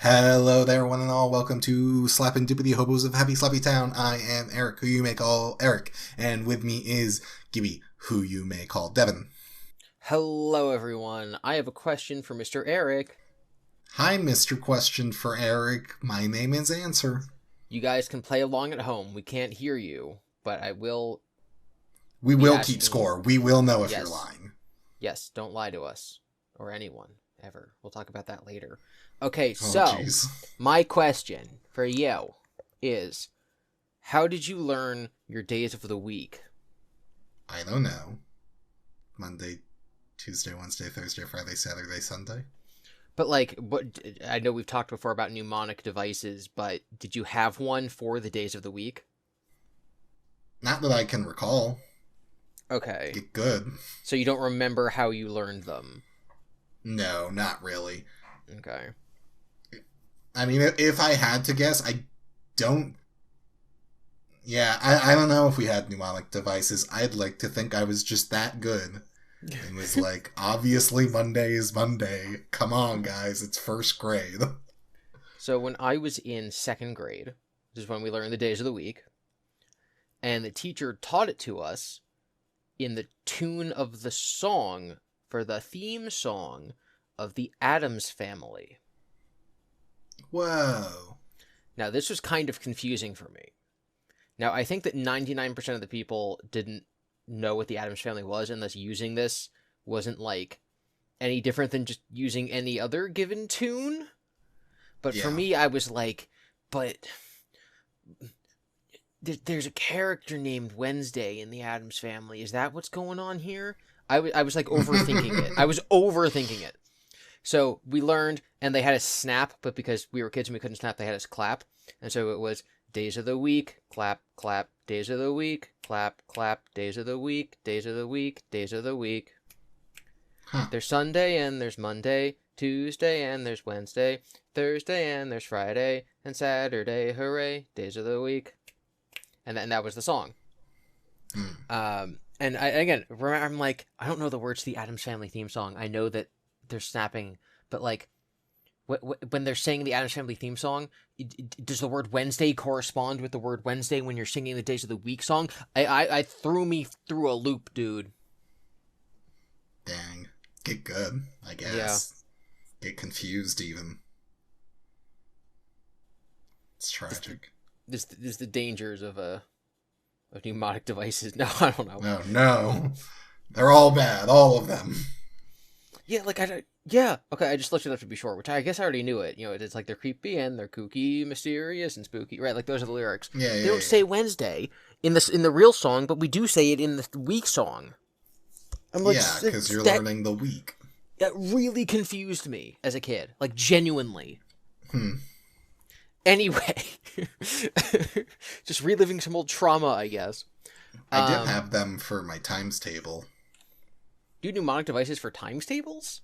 Hello there, one and all. Welcome to Slapendipity, Hobos of Happy Slappy Town. I am Eric, who you may call Eric, and with me is Gibby, who you may call Devon. Hello, everyone. I have a question for Mr. Eric. Hi, Mr. Question for Eric. My name is Answer. You guys can play along at home. We can't hear you, but I will. We be will asking keep score. We will know if Yes. you're lying. Yes, don't lie to us. Or anyone, ever. We'll talk about that later. Okay, Oh, so, jeez. my question for you is, how did you learn your days of the week? I don't know. Monday, Tuesday, Wednesday, Thursday, Friday, Saturday, Sunday. But, I know we've talked before about mnemonic devices, but did you have one for the days of the week? Not that I can recall. Okay. Get good. So you don't remember how you learned them? No, not really. Okay. I mean, if I had to guess, I don't... Yeah, I don't know if we had mnemonic devices. I'd like to think I was just that good. And was like, obviously Monday is Monday. Come on, guys, it's first grade. So when I was in second grade, which is when we learned the days of the week, and the teacher taught it to us in the tune of the song for the theme song of the Addams Family. Whoa. Now, this was kind of confusing for me. Now, I think that 99% of the people didn't know what the Addams Family was, and thus using this wasn't, any different than just using any other given tune. But for Yeah. me, I was like, but there's a character named Wednesday in the Addams Family. Is that what's going on here? I was overthinking it. I was overthinking it. So we learned, and they had us snap, but because we were kids and we couldn't snap, they had us clap. And so it was days of the week, clap, clap, days of the week, clap, clap, days of the week, days of the week, days of the week. Huh. There's Sunday and there's Monday, Tuesday and there's Wednesday, Thursday and there's Friday, and Saturday, hooray, days of the week. And that was the song. And I'm like, I don't know the words to the Addams Family theme song. I know that they're snapping, but when they're saying the Addams Family theme song, does the word Wednesday correspond with the word Wednesday when you're singing the Days of the Week song? I threw me through a loop, dude. Dang. Get good, I guess. Yeah. Get confused, even. It's tragic. This is the dangers of mnemonic devices. No, I don't know. No. They're all bad, all of them. Yeah, okay, I just looked it up to be sure, which I guess I already knew it. You know, it's like they're creepy and they're kooky, mysterious, and spooky, right? Like, those are the lyrics. Yeah, They don't say Wednesday in the real song, but we do say it in the week song. I'm like, yeah, because you're learning the week. That really confused me as a kid, like, genuinely. Anyway, just reliving some old trauma, I guess. I did have them for my times table. Do you do mnemonic devices for times tables?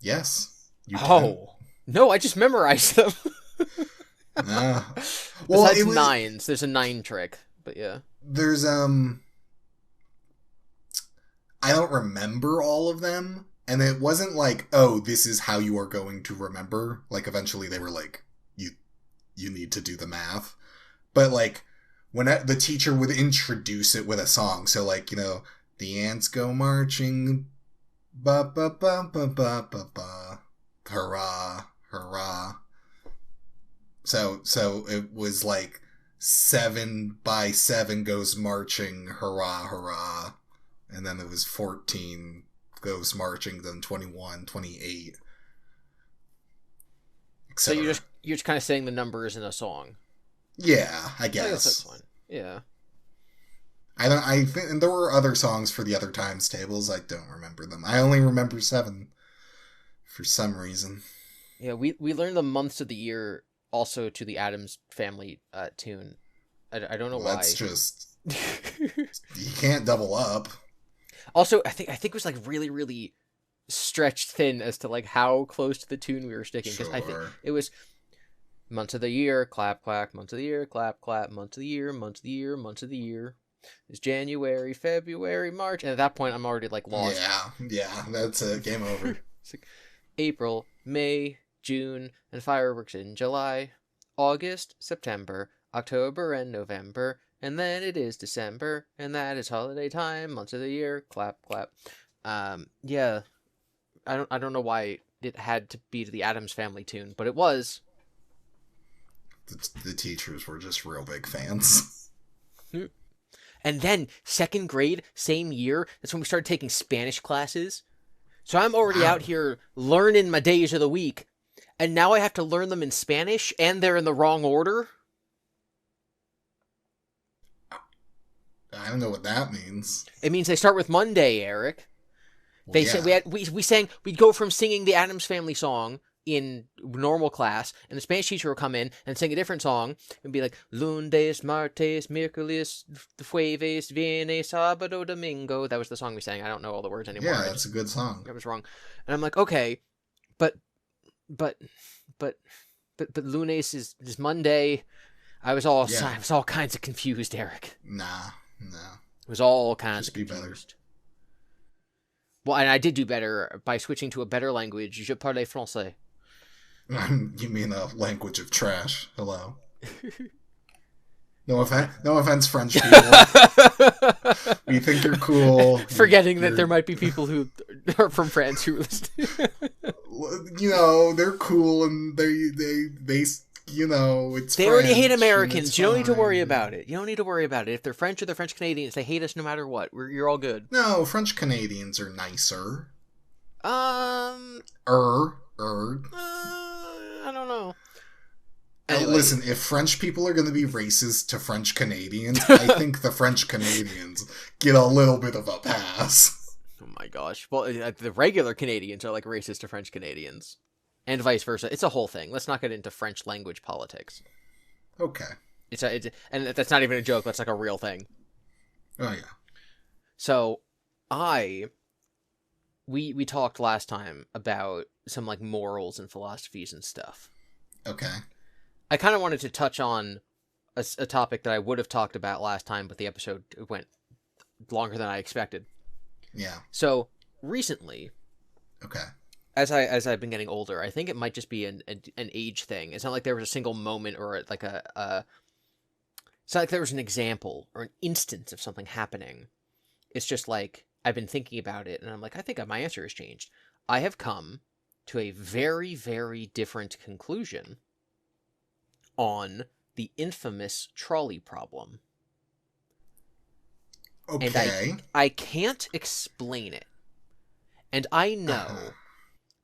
Yes. No, I just memorized them. Well, besides nines, there's a 9 trick, but yeah. There's I don't remember all of them, and it wasn't like, oh, this is how you are going to remember. Like, eventually they were like, you need to do the math. But, like, when the teacher would introduce it with a song, so, like, the ants go marching, ba ba ba ba ba ba ba, hurrah, hurrah. So it was like 7 by 7 goes marching, hurrah, hurrah. And then it was 14 goes marching, then 21, 28. So you're just kind of saying the numbers in a song. Yeah, I guess. I guess that's fine. Yeah. I think, and there were other songs for the other times tables. I don't remember them. I only remember 7 for some reason. Yeah, we learned the months of the year also to the Addams Family tune. I don't know why. That's just you can't double up. Also, I think it was like really, really stretched thin as to like how close to the tune we were sticking, because I think it was months of the year, clap clap, months of the year, clap clap, months of the year, months of the year, months of the year. It's January, February, March, and at that point I'm already like lost. Yeah, that's a game over. It's like April, May, June, and fireworks in July. August, September, October, and November. And then it is December, and that is holiday time, months of the year. Clap, clap. Yeah, I don't know why it had to be to the Addams Family tune, but it was. The teachers were just real big fans. And then, second grade, same year, that's when we started taking Spanish classes. So I'm already out here learning my days of the week, and now I have to learn them in Spanish, and they're in the wrong order? I don't know what that means. It means they start with Monday, Eric. They said we'd go from singing the Addams Family song in normal class, and the Spanish teacher would come in and sing a different song and be like, Lunes, martes, miércoles, jueves, viernes, sábado, domingo. That was the song we sang. I don't know all the words anymore. Yeah, that's a good song. I was wrong. And I'm like, okay, but Lunes is Monday. I was all kinds of confused, Eric. Nah. It was all kinds Just of confused. Well, and I did do better by switching to a better language. Je parle français. You mean a language of trash. Hello. No offense, French people. We think you're cool. Forgetting that there might be people who are from France who listen. You know, they're cool and they you know, it's They French, already hate Americans. You don't need to worry about it. If they're French or they're French Canadians, they hate us no matter what. You're all good. No, French Canadians are nicer. I don't know. Anyway. Listen, if French people are going to be racist to French Canadians, I think the French Canadians get a little bit of a pass. Oh my gosh. Well, the regular Canadians are like racist to French Canadians. And vice versa. It's a whole thing. Let's not get into French language politics. Okay. And that's not even a joke. That's like a real thing. Oh, yeah. So, we talked last time about some like morals and philosophies and stuff. Okay. I kind of wanted to touch on a topic that I would have talked about last time, but the episode went longer than I expected. Yeah. So, recently... Okay. As I've been getting older, I think it might just be an age thing. It's not like there was a single moment or like it's not like there was an example or an instance of something happening. It's just like I've been thinking about it, and I'm like, I think my answer has changed. I have come to a very, very different conclusion on the infamous trolley problem. Okay. And I can't explain it. And I know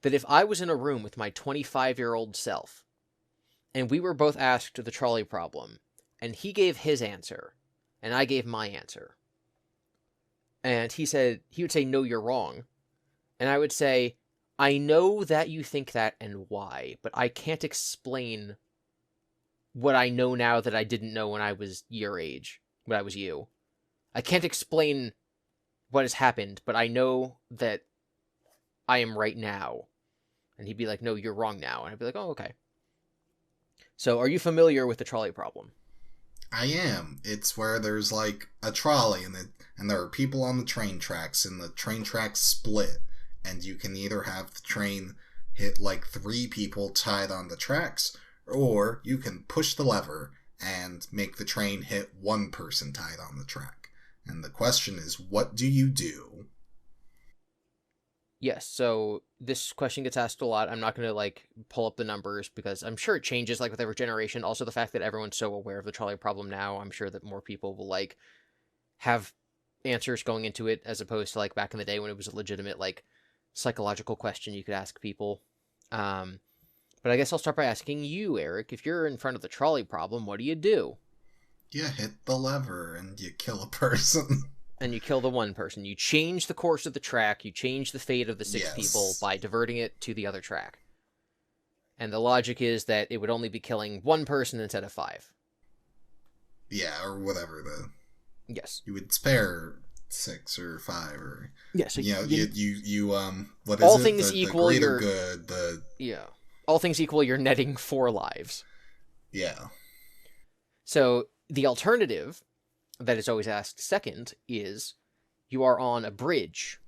that if I was in a room with my 25-year-old self, and we were both asked the trolley problem, and he gave his answer, and I gave my answer, and he would say, no, you're wrong. And I would say, I know that you think that and why, but I can't explain what I know now that I didn't know when I was your age, when I was you. I can't explain what has happened, but I know that I am right now. And he'd be like, no, you're wrong now. And I'd be like, oh, okay. So are you familiar with the trolley problem? I am. It's where there's like a trolley and there are people on the train tracks and the train tracks split. And you can either have the train hit like 3 people tied on the tracks, or you can push the lever and make the train hit 1 person tied on the track. And the question is, what do you do? Yes, so this question gets asked a lot. I'm not going to, like, pull up the numbers because I'm sure it changes, like, with every generation. Also, the fact that everyone's so aware of the trolley problem now, I'm sure that more people will, like, have answers going into it as opposed to, like, back in the day when it was a legitimate, like, psychological question you could ask people. But I guess I'll start by asking you, Eric, if you're in front of the trolley problem, what do? You hit the lever and you kill a person. And you kill the 1 person. You change the course of the track. You change the fate of the 6 people by diverting it to the other track. And the logic is that it would only be killing 1 person instead of 5. Yeah, or whatever. Yes. You would spare 6 or 5 or... Yeah, so you what is all it? Things the equal, greater good, Yeah. All things equal, you're netting 4 lives. Yeah. So, the alternative that is always asked second is you are on a bridge.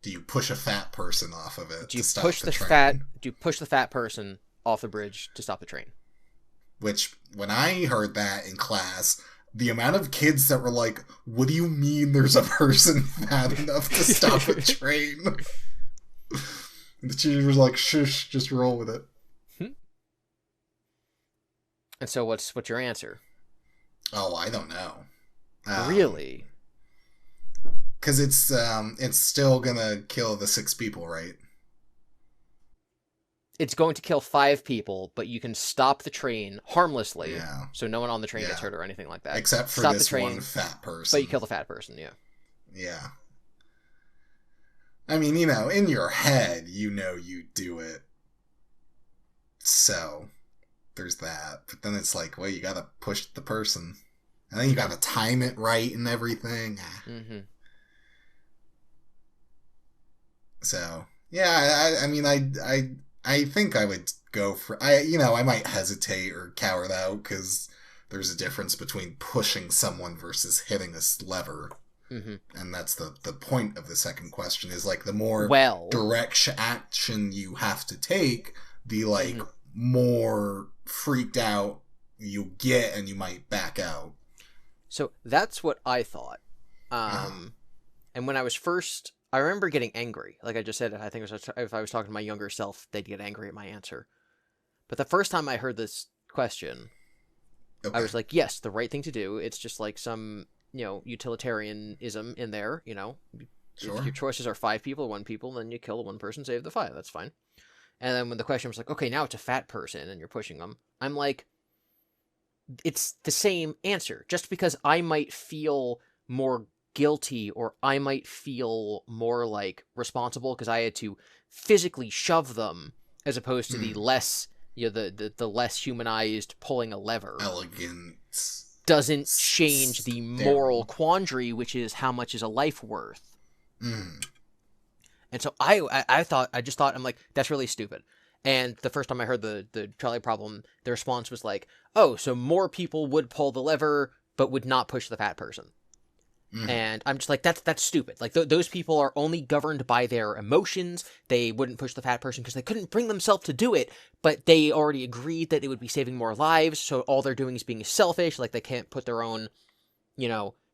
Do you push a fat person off of it? Do you push the fat person off the bridge to stop the train. Which, when I heard that in class, the amount of kids that were like, what do you mean there's a person fat enough to stop a train? The teacher was like, shush, just roll with it. And so what's your answer? Oh, I don't know. Really? Because it's still gonna kill the 6 people, right? It's going to kill 5 people, but you can stop the train harmlessly, Yeah. so no one on the train gets hurt or anything like that. Except for stop this the train, one fat person. But you kill the fat person, yeah. Yeah. I mean, in your head, you do it. So, there's that. But then it's like, well, you gotta push the person. And then you gotta time it right and everything. Mm-hmm. So, yeah, I mean, I think I would go for... I might hesitate or cower out, because there's a difference between pushing someone versus hitting a lever. Mm-hmm. And that's the point of the second question, is like the more direct action you have to take, the like more freaked out you get, and you might back out. So that's what I thought. And when I was first... I remember getting angry. Like I just said, I think if I was talking to my younger self, they'd get angry at my answer. But the first time I heard this question, I was like, yes, the right thing to do. It's just like some, utilitarianism in there, Sure. If your choices are 5 people or 1 people, then you kill 1 person, save the 5. That's fine. And then when the question was like, okay, now it's a fat person and you're pushing them, I'm like, it's the same answer. Just because I might feel more guilty, or I might feel more like responsible because I had to physically shove them, as opposed to the less, the less humanized pulling a lever. Elegant. Doesn't change the moral quandary, which is how much is a life worth. Mm. And so I just thought, I'm like, that's really stupid. And the first time I heard the trolley problem, the response was like, oh, so more people would pull the lever, but would not push the fat person. And I'm just like, that's stupid. Like, those people are only governed by their emotions. They wouldn't push the fat person because they couldn't bring themselves to do it, but they already agreed that it would be saving more lives, so all they're doing is being selfish. Like, they can't put their own,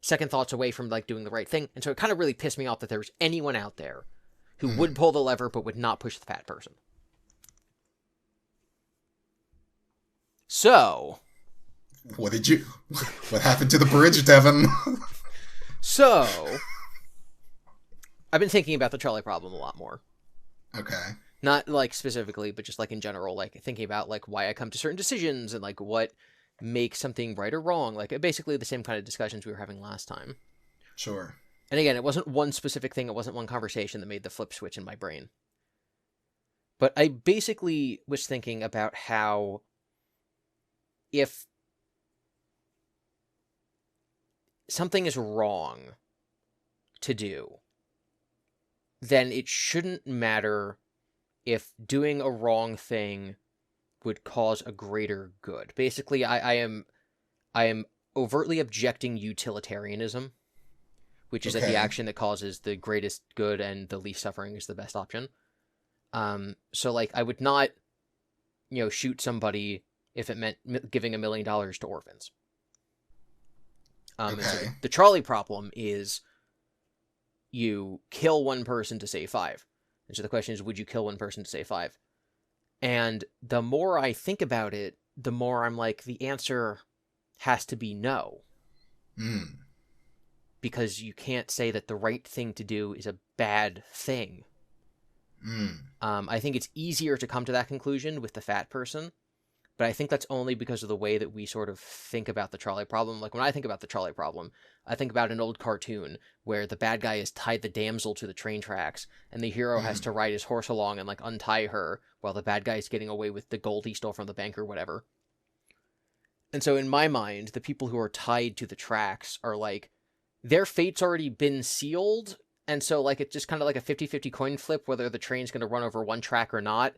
second thoughts away from, like, doing the right thing. And so it kind of really pissed me off that there's anyone out there who would pull the lever but would not push the fat person. So... What happened to the bridge, Devon? So, I've been thinking about the trolley problem a lot more. Okay. Not, like, specifically, but just, like, in general, like, thinking about, like, why I come to certain decisions and, like, what makes something right or wrong. Like, basically the same kind of discussions we were having last time. Sure. And again, it wasn't one specific thing, it wasn't one conversation that made the flip switch in my brain. But I basically was thinking about how if something is wrong to do, then it shouldn't matter if doing a wrong thing would cause a greater good. Basically, I am overtly objecting utilitarianism, which is that the action that causes the greatest good and the least suffering is the best option. So, like, I would not, shoot somebody if it meant giving $1 million to orphans. And so the trolley problem is you kill 1 person to save 5. And so the question is, would you kill 1 person to save 5? And the more I think about it, the more I'm like, the answer has to be no. Because you can't say that the right thing to do is a bad thing. I think it's easier to come to that conclusion with the fat person. But I think that's only because of the way that we sort of think about the trolley problem. Like, when I think about the trolley problem, I think about an old cartoon where the bad guy has tied the damsel to the train tracks, and the hero has to ride his horse along and, like, untie her while the bad guy is getting away with the gold he stole from the bank or whatever. And so in my mind, the people who are tied to the tracks are, like, their fate's already been sealed, and so, like, it's just kind of like a 50-50 coin flip whether the train's going to run over one track or not.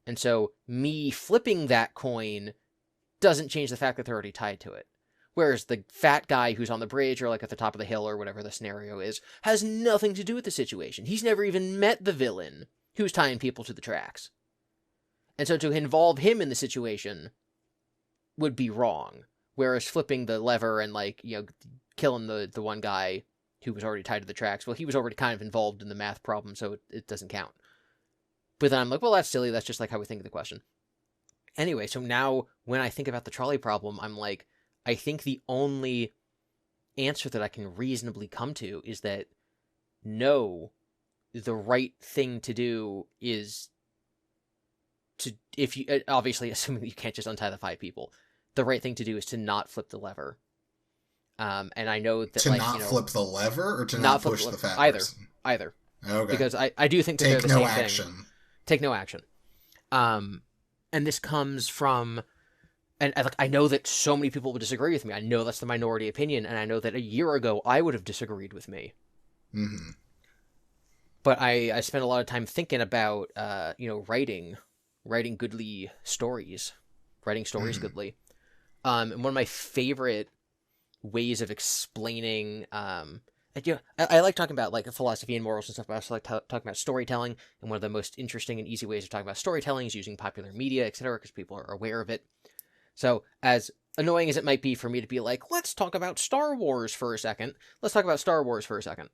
And so me flipping that coin doesn't change the fact that they're already tied to it. Whereas the fat guy who's on the bridge or, like, at the top of the hill or whatever the scenario is has nothing to do with the situation. He's never even met the villain who's tying people to the tracks. And so to involve him in the situation would be wrong. Whereas flipping the lever and, like, you know, killing the one guy who was already tied to the tracks, well, he was already kind of involved in the math problem, so it doesn't count. But then I'm like, well, that's silly. That's just like how we think of the question. Anyway, so now when I think about the trolley problem, I'm like, I think the only answer that I can reasonably come to is that no, the right thing to do is to, if you, obviously assuming that you can't just untie the 5 people, the right thing to do is to not flip the lever. And I know that, to like, not you know, flip the lever or to not push the fat person? Either. Okay. Because I do think that they're Take the no same action. thing. Take no action. And this comes from, and I know that so many people would disagree with me. I know that's the minority opinion, and I know that a year ago I would have disagreed with me. Mm-hmm. But I spent a lot of time thinking about, writing goodly stories, writing stories goodly. And one of my favorite ways of explaining, I like talking about, like, philosophy and morals and stuff, but I also like talking about storytelling. And one of the most interesting and easy ways of talking about storytelling is using popular media, etc., because people are aware of it. So, as annoying as it might be for me to be like, let's talk about Star Wars for a second, let's talk about Star Wars for a second.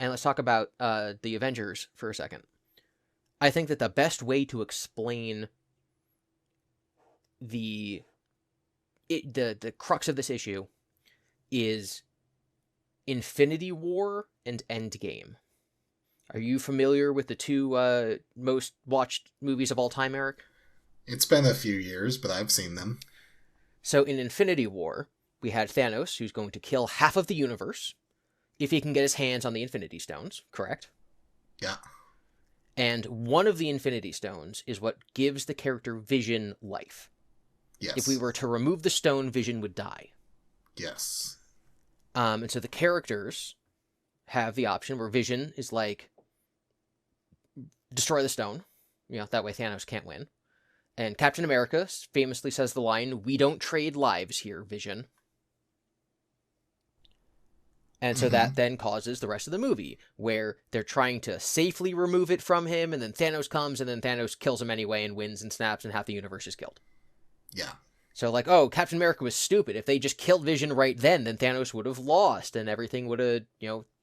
And let's talk about the Avengers for a second. I think that the best way to explain the crux of this issue is Infinity War and Endgame. Are you familiar with the 2 most watched movies of all time, Eric? It's been a few years, but I've seen them. So in Infinity War, we had Thanos, who's going to kill half of the universe if he can get his hands on the Infinity Stones, correct? Yeah. And one of the Infinity Stones is what gives the character Vision life. Yes. If we were to remove the stone, Vision would die. Yes. And so the characters have the option where Vision is like, destroy the stone. You know, that way Thanos can't win. And Captain America famously says the line, "We don't trade lives here, Vision." And so that then causes the rest of the movie, where they're trying to safely remove it from him, and then Thanos comes, and then Thanos kills him anyway and wins and snaps, and half the universe is killed. Yeah. So, like, oh, Captain America was stupid. If they just killed Vision right then Thanos would have lost, and everything would have,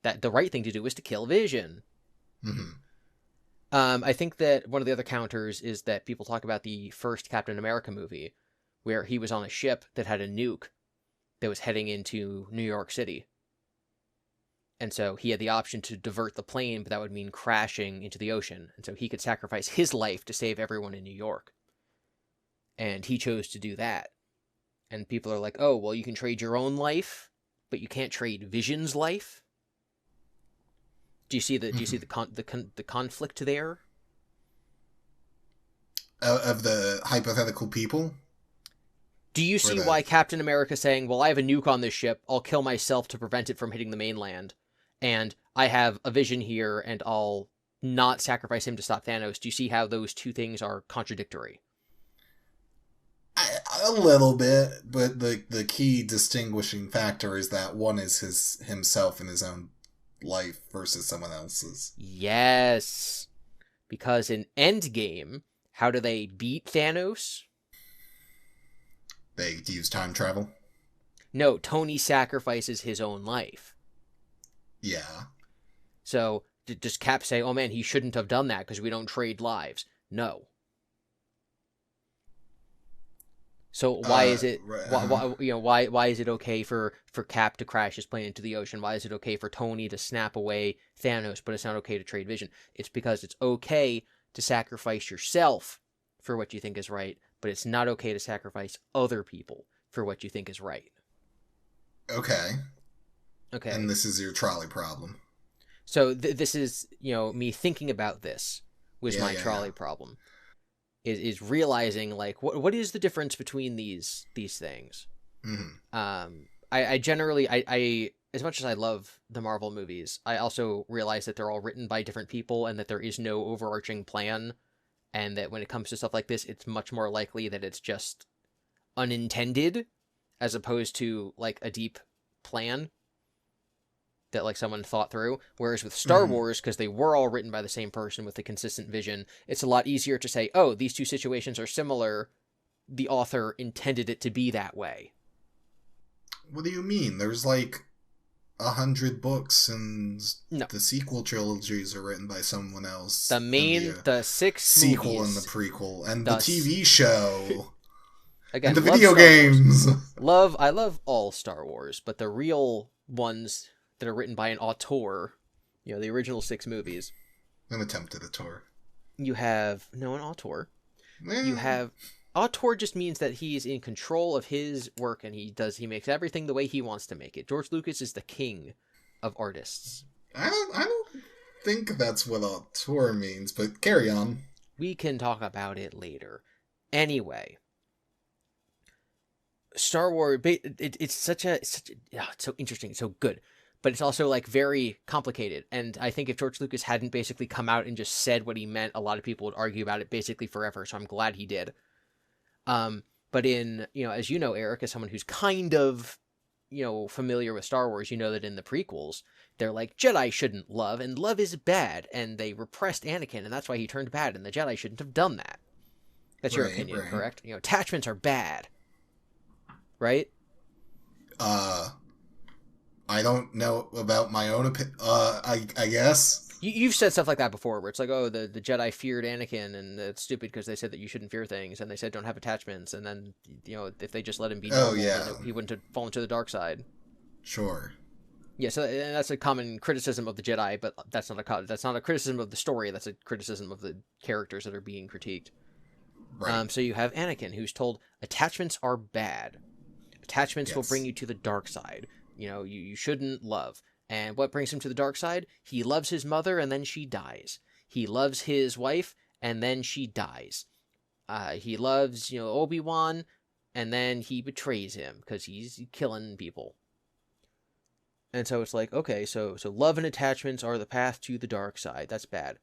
that the right thing to do is to kill Vision. Mm-hmm. I think that one of the other counters is that people talk about the first Captain America movie, where he was on a ship that had a nuke that was heading into New York City. And so he had the option to divert the plane, but that would mean crashing into the ocean. And so he could sacrifice his life to save everyone in New York. And he chose to do that. And people are like, oh, well, you can trade your own life, but you can't trade Vision's life. Do you see the conflict there? Of the hypothetical people? Do you see why Captain America saying, well, I have a nuke on this ship, I'll kill myself to prevent it from hitting the mainland, and I have a Vision here, and I'll not sacrifice him to stop Thanos? Do you see how those two things are contradictory? A little bit, but the key distinguishing factor is that one is himself and his own life versus someone else's. Yes. Because in Endgame, how do they beat Thanos? They use time travel? No, Tony sacrifices his own life. Yeah. So, does Cap say, oh man, he shouldn't have done that because we don't trade lives? No. So why is it why is it okay for Cap to crash his plane into the ocean? Why is it okay for Tony to snap away Thanos, but it's not okay to trade Vision? It's because it's okay to sacrifice yourself for what you think is right, but it's not okay to sacrifice other people for what you think is right. Okay. Okay. And this is your trolley problem. So this is, me thinking about this was my trolley problem. Is realizing, like, what is the difference between these things? Mm-hmm. I generally, as much as I love the Marvel movies, I also realize that they're all written by different people and that there is no overarching plan, and that when it comes to stuff like this, it's much more likely that it's just unintended as opposed to, like, a deep plan. that like someone thought through. Whereas with Star Wars, because they were all written by the same person with a consistent vision, it's a lot easier to say, oh, these two situations are similar. The author intended it to be that way. What do you mean? There's like 100 books, and No. the sequel trilogies are written by someone else. The 6 sequel movies, and the prequel, and the TV show. Again, and the video games. I love all Star Wars, but the real ones that are written by an auteur, the original 6 movies. An attempted auteur. You have an auteur. You have auteur just means that he's in control of his work and he makes everything the way he wants to make it. George Lucas is the king of artists. I don't think that's what auteur means, but carry on. We can talk about it later. Anyway, Star Wars, it's so interesting, so good, but it's also like very complicated. And I think if George Lucas hadn't basically come out and just said what he meant, a lot of people would argue about it basically forever. So I'm glad he did. But as you know, Eric, as someone who's kind of, familiar with Star Wars, that in the prequels, they're like, Jedi shouldn't love, and love is bad, and they repressed Anakin, and that's why he turned bad, and the Jedi shouldn't have done that. That's your opinion, right. Correct? Attachments are bad. Right? I don't know about my own opinion. I guess. You've said stuff like that before, where it's like, oh, the Jedi feared Anakin, and it's stupid because they said that you shouldn't fear things, and they said don't have attachments, and then, if they just let him be normal, then he wouldn't have fallen to the dark side. Sure. Yeah, so and that's a common criticism of the Jedi, but that's not a criticism of the story, that's a criticism of the characters that are being critiqued. Right. So you have Anakin, who's told attachments are bad. Attachments will bring you to the dark side. You shouldn't love. And what brings him to the dark side? He loves his mother, and then she dies. He loves his wife, and then she dies. He loves, Obi-Wan, and then he betrays him, because he's killing people. And so it's like, okay, so love and attachments are the path to the dark side. That's bad.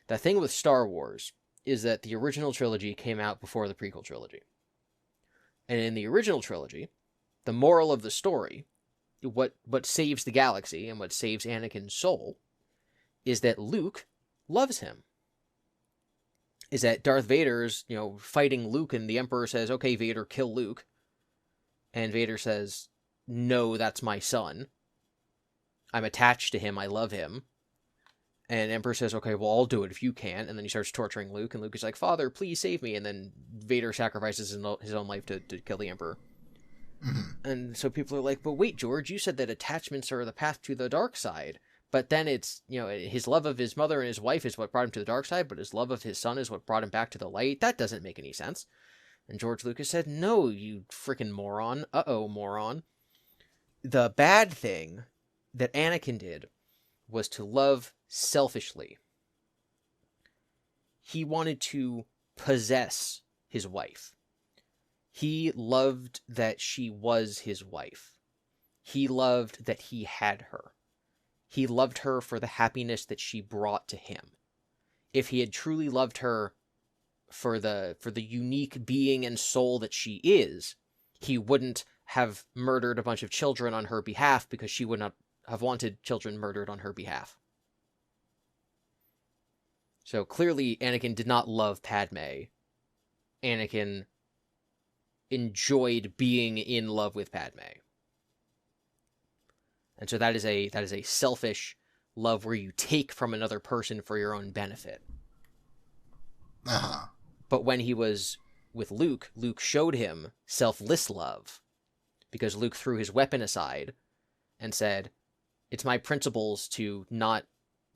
The thing with Star Wars is that the original trilogy came out before the prequel trilogy. And in the original trilogy, the moral of the story, what saves the galaxy and what saves Anakin's soul, is that Luke loves him. Is that Darth Vader's, fighting Luke, and the Emperor says, okay, Vader, kill Luke. And Vader says, no, that's my son. I'm attached to him, I love him. And Emperor says, okay, well, I'll do it if you can't. And then he starts torturing Luke, and Luke is like, Father, please save me. And then Vader sacrifices his own life to kill the Emperor. Mm-hmm. And so people are like, but wait, George, you said that attachments are the path to the dark side. But then it's, his love of his mother and his wife is what brought him to the dark side, but his love of his son is what brought him back to the light. That doesn't make any sense. And George Lucas said, no, you freaking moron. Uh-oh, moron. The bad thing that Anakin did was to love selfishly. He wanted to possess his wife. He loved that she was his wife. He loved that he had her. He loved her for the happiness that she brought to him. If he had truly loved her for the unique being and soul that she is, he wouldn't have murdered a bunch of children on her behalf, because she would not have wanted children murdered on her behalf. So clearly Anakin did not love Padme. Anakin enjoyed being in love with Padme. And so that is a selfish love where you take from another person for your own benefit. Uh-huh. But when he was with Luke, Luke showed him selfless love, because Luke threw his weapon aside and said, it's my principles to not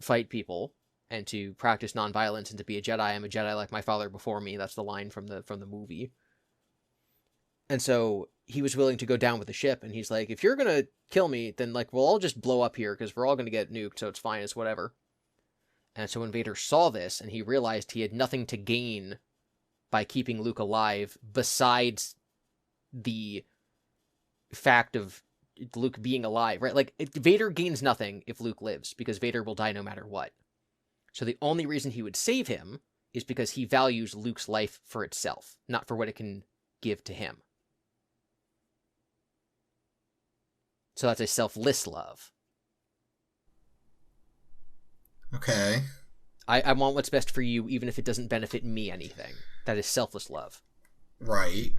fight people and to practice nonviolence and to be a Jedi. I'm a Jedi like my father before me. That's the line from the movie. And so he was willing to go down with the ship, and he's like, if you're going to kill me, then we'll all just blow up here, because we're all going to get nuked, so it's fine, it's whatever. And so when Vader saw this, and he realized he had nothing to gain by keeping Luke alive besides the fact of Luke being alive, right? Vader gains nothing if Luke lives, because Vader will die no matter what. So the only reason he would save him is because he values Luke's life for itself, not for what it can give to him. So that's a selfless love. Okay. I want what's best for you, even if it doesn't benefit me anything. That is selfless love. Right.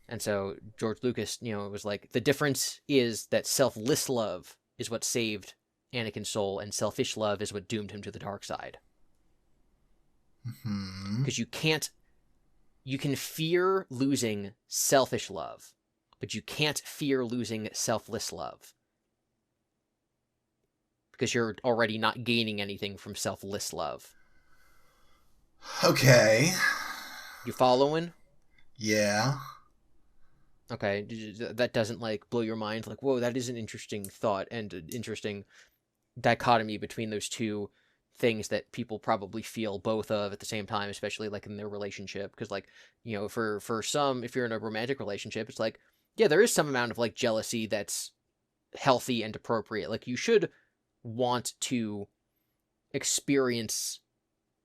And so George Lucas, was like, the difference is that selfless love is what saved Anakin's soul, and selfish love is what doomed him to the dark side. Because you can fear losing selfish love, but you can't fear losing selfless love. Because you're already not gaining anything from selfless love. Okay. You following? Yeah. Okay, that doesn't, like, blow your mind? Like, whoa, that is an interesting thought and an interesting dichotomy between those two things that people probably feel both of at the same time, especially, like, in their relationship. Because, like, for some, if you're in a romantic relationship, it's like, yeah, there is some amount of, like, jealousy that's healthy and appropriate. Like, you should want to experience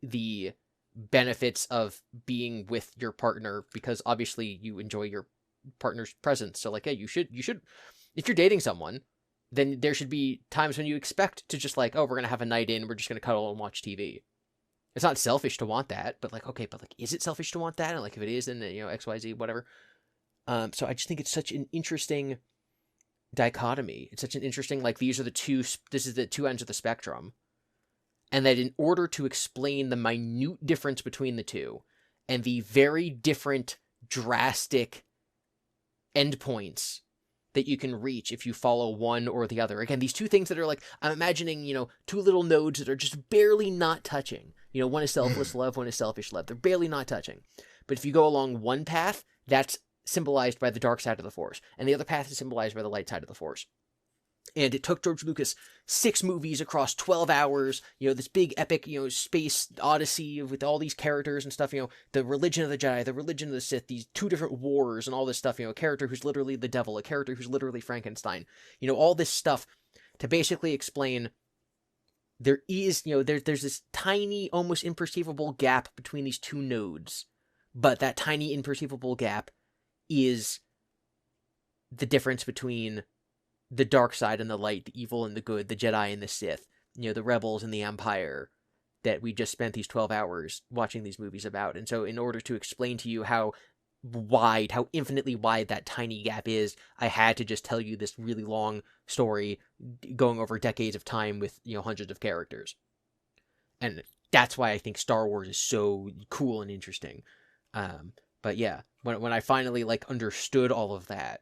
the benefits of being with your partner because obviously you enjoy your partner's presence. So, like, yeah, you should if you're dating someone, then there should be times when you expect to just, like, oh, we're gonna have a night in, we're just gonna cuddle and watch TV. It's not selfish to want that, but, like, okay, but, like, is it selfish to want that? And, like, if it is, then XYZ, whatever. So I just think it's such an interesting dichotomy. It's such an interesting, like, this is the two ends of the spectrum. And that in order to explain the minute difference between the two and the very different drastic endpoints that you can reach if you follow one or the other. Again, these two things that are, like, I'm imagining, two little nodes that are just barely not touching. One is selfless love, one is selfish love. They're barely not touching. But if you go along one path, that's symbolized by the dark side of the Force, and the other path is symbolized by the light side of the Force. And it took George Lucas 6 movies across 12 hours, this big epic, space odyssey with all these characters and stuff, the religion of the Jedi, the religion of the Sith, these 2 different wars and all this stuff, a character who's literally the devil, a character who's literally Frankenstein, all this stuff to basically explain there is, there's this tiny, almost imperceivable gap between these 2 nodes, but that tiny, imperceivable gap is the difference between the dark side and the light, the evil and the good, the Jedi and the Sith, the rebels and the Empire that we just spent these 12 hours watching these movies about. And so in order to explain to you how infinitely wide that tiny gap is, I had to just tell you this really long story going over decades of time with, hundreds of characters. And that's why I think Star Wars is so cool and interesting. But yeah, when I finally, like, understood all of that,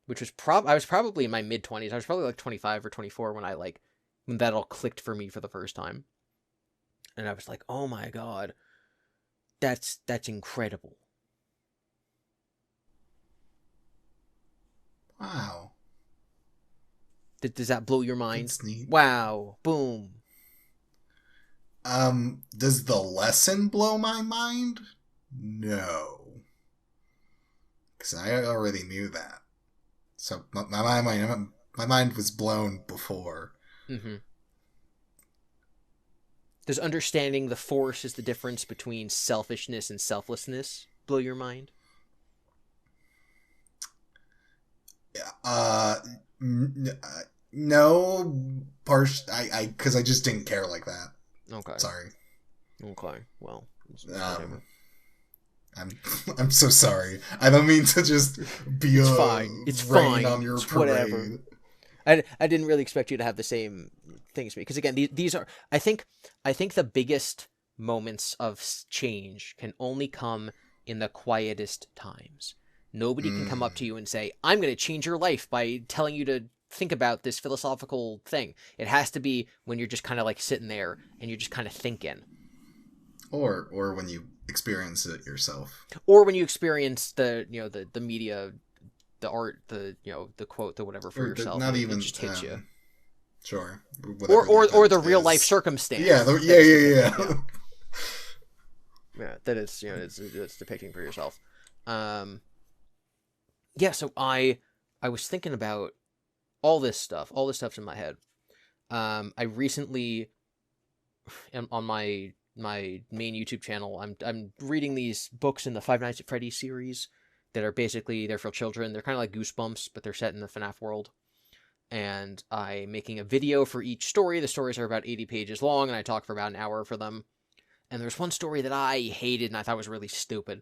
which was I was probably in my mid-20s. I was probably, like, 25 or 24 when that all clicked for me for the first time. And I was like, oh my god, that's incredible. Wow. Does that blow your mind? That's neat. Wow. Boom. Does the lesson blow my mind? No. Because I already knew that. So my mind was blown before. Mm-hmm. Does understanding the Force is the difference between selfishness and selflessness blow your mind? No. Because I just didn't care like that. Okay. Sorry. Okay. Well, whatever. I'm so sorry. I don't mean to just be it's fine. It's fine on your it's parade. Whatever. I didn't really expect you to have the same things as me, because again, these are I think the biggest moments of change can only come in the quietest times. Nobody can come up to you and say, "I'm going to change your life by telling you to think about this philosophical thing." It has to be when you're just kind of, like, sitting there and you're just kind of thinking. Or when you experience it yourself. Or when you experience the media, the art, the quote, the whatever for yourself. Not even it just hits you. Sure. Or the real life circumstance. Yeah, yeah. Yeah, that is, it's depicting for yourself. Yeah, so I was thinking about all this stuff. All this stuff's in my head. I recently, on my main YouTube channel, I'm reading these books in the Five Nights at Freddy's series that are basically, they're for children. They're kind of like Goosebumps, but they're set in the FNAF world. and I'm making a video for each story. The stories are about 80 pages long, and I talk for about an hour for them. And there's one story that I hated and I thought was really stupid.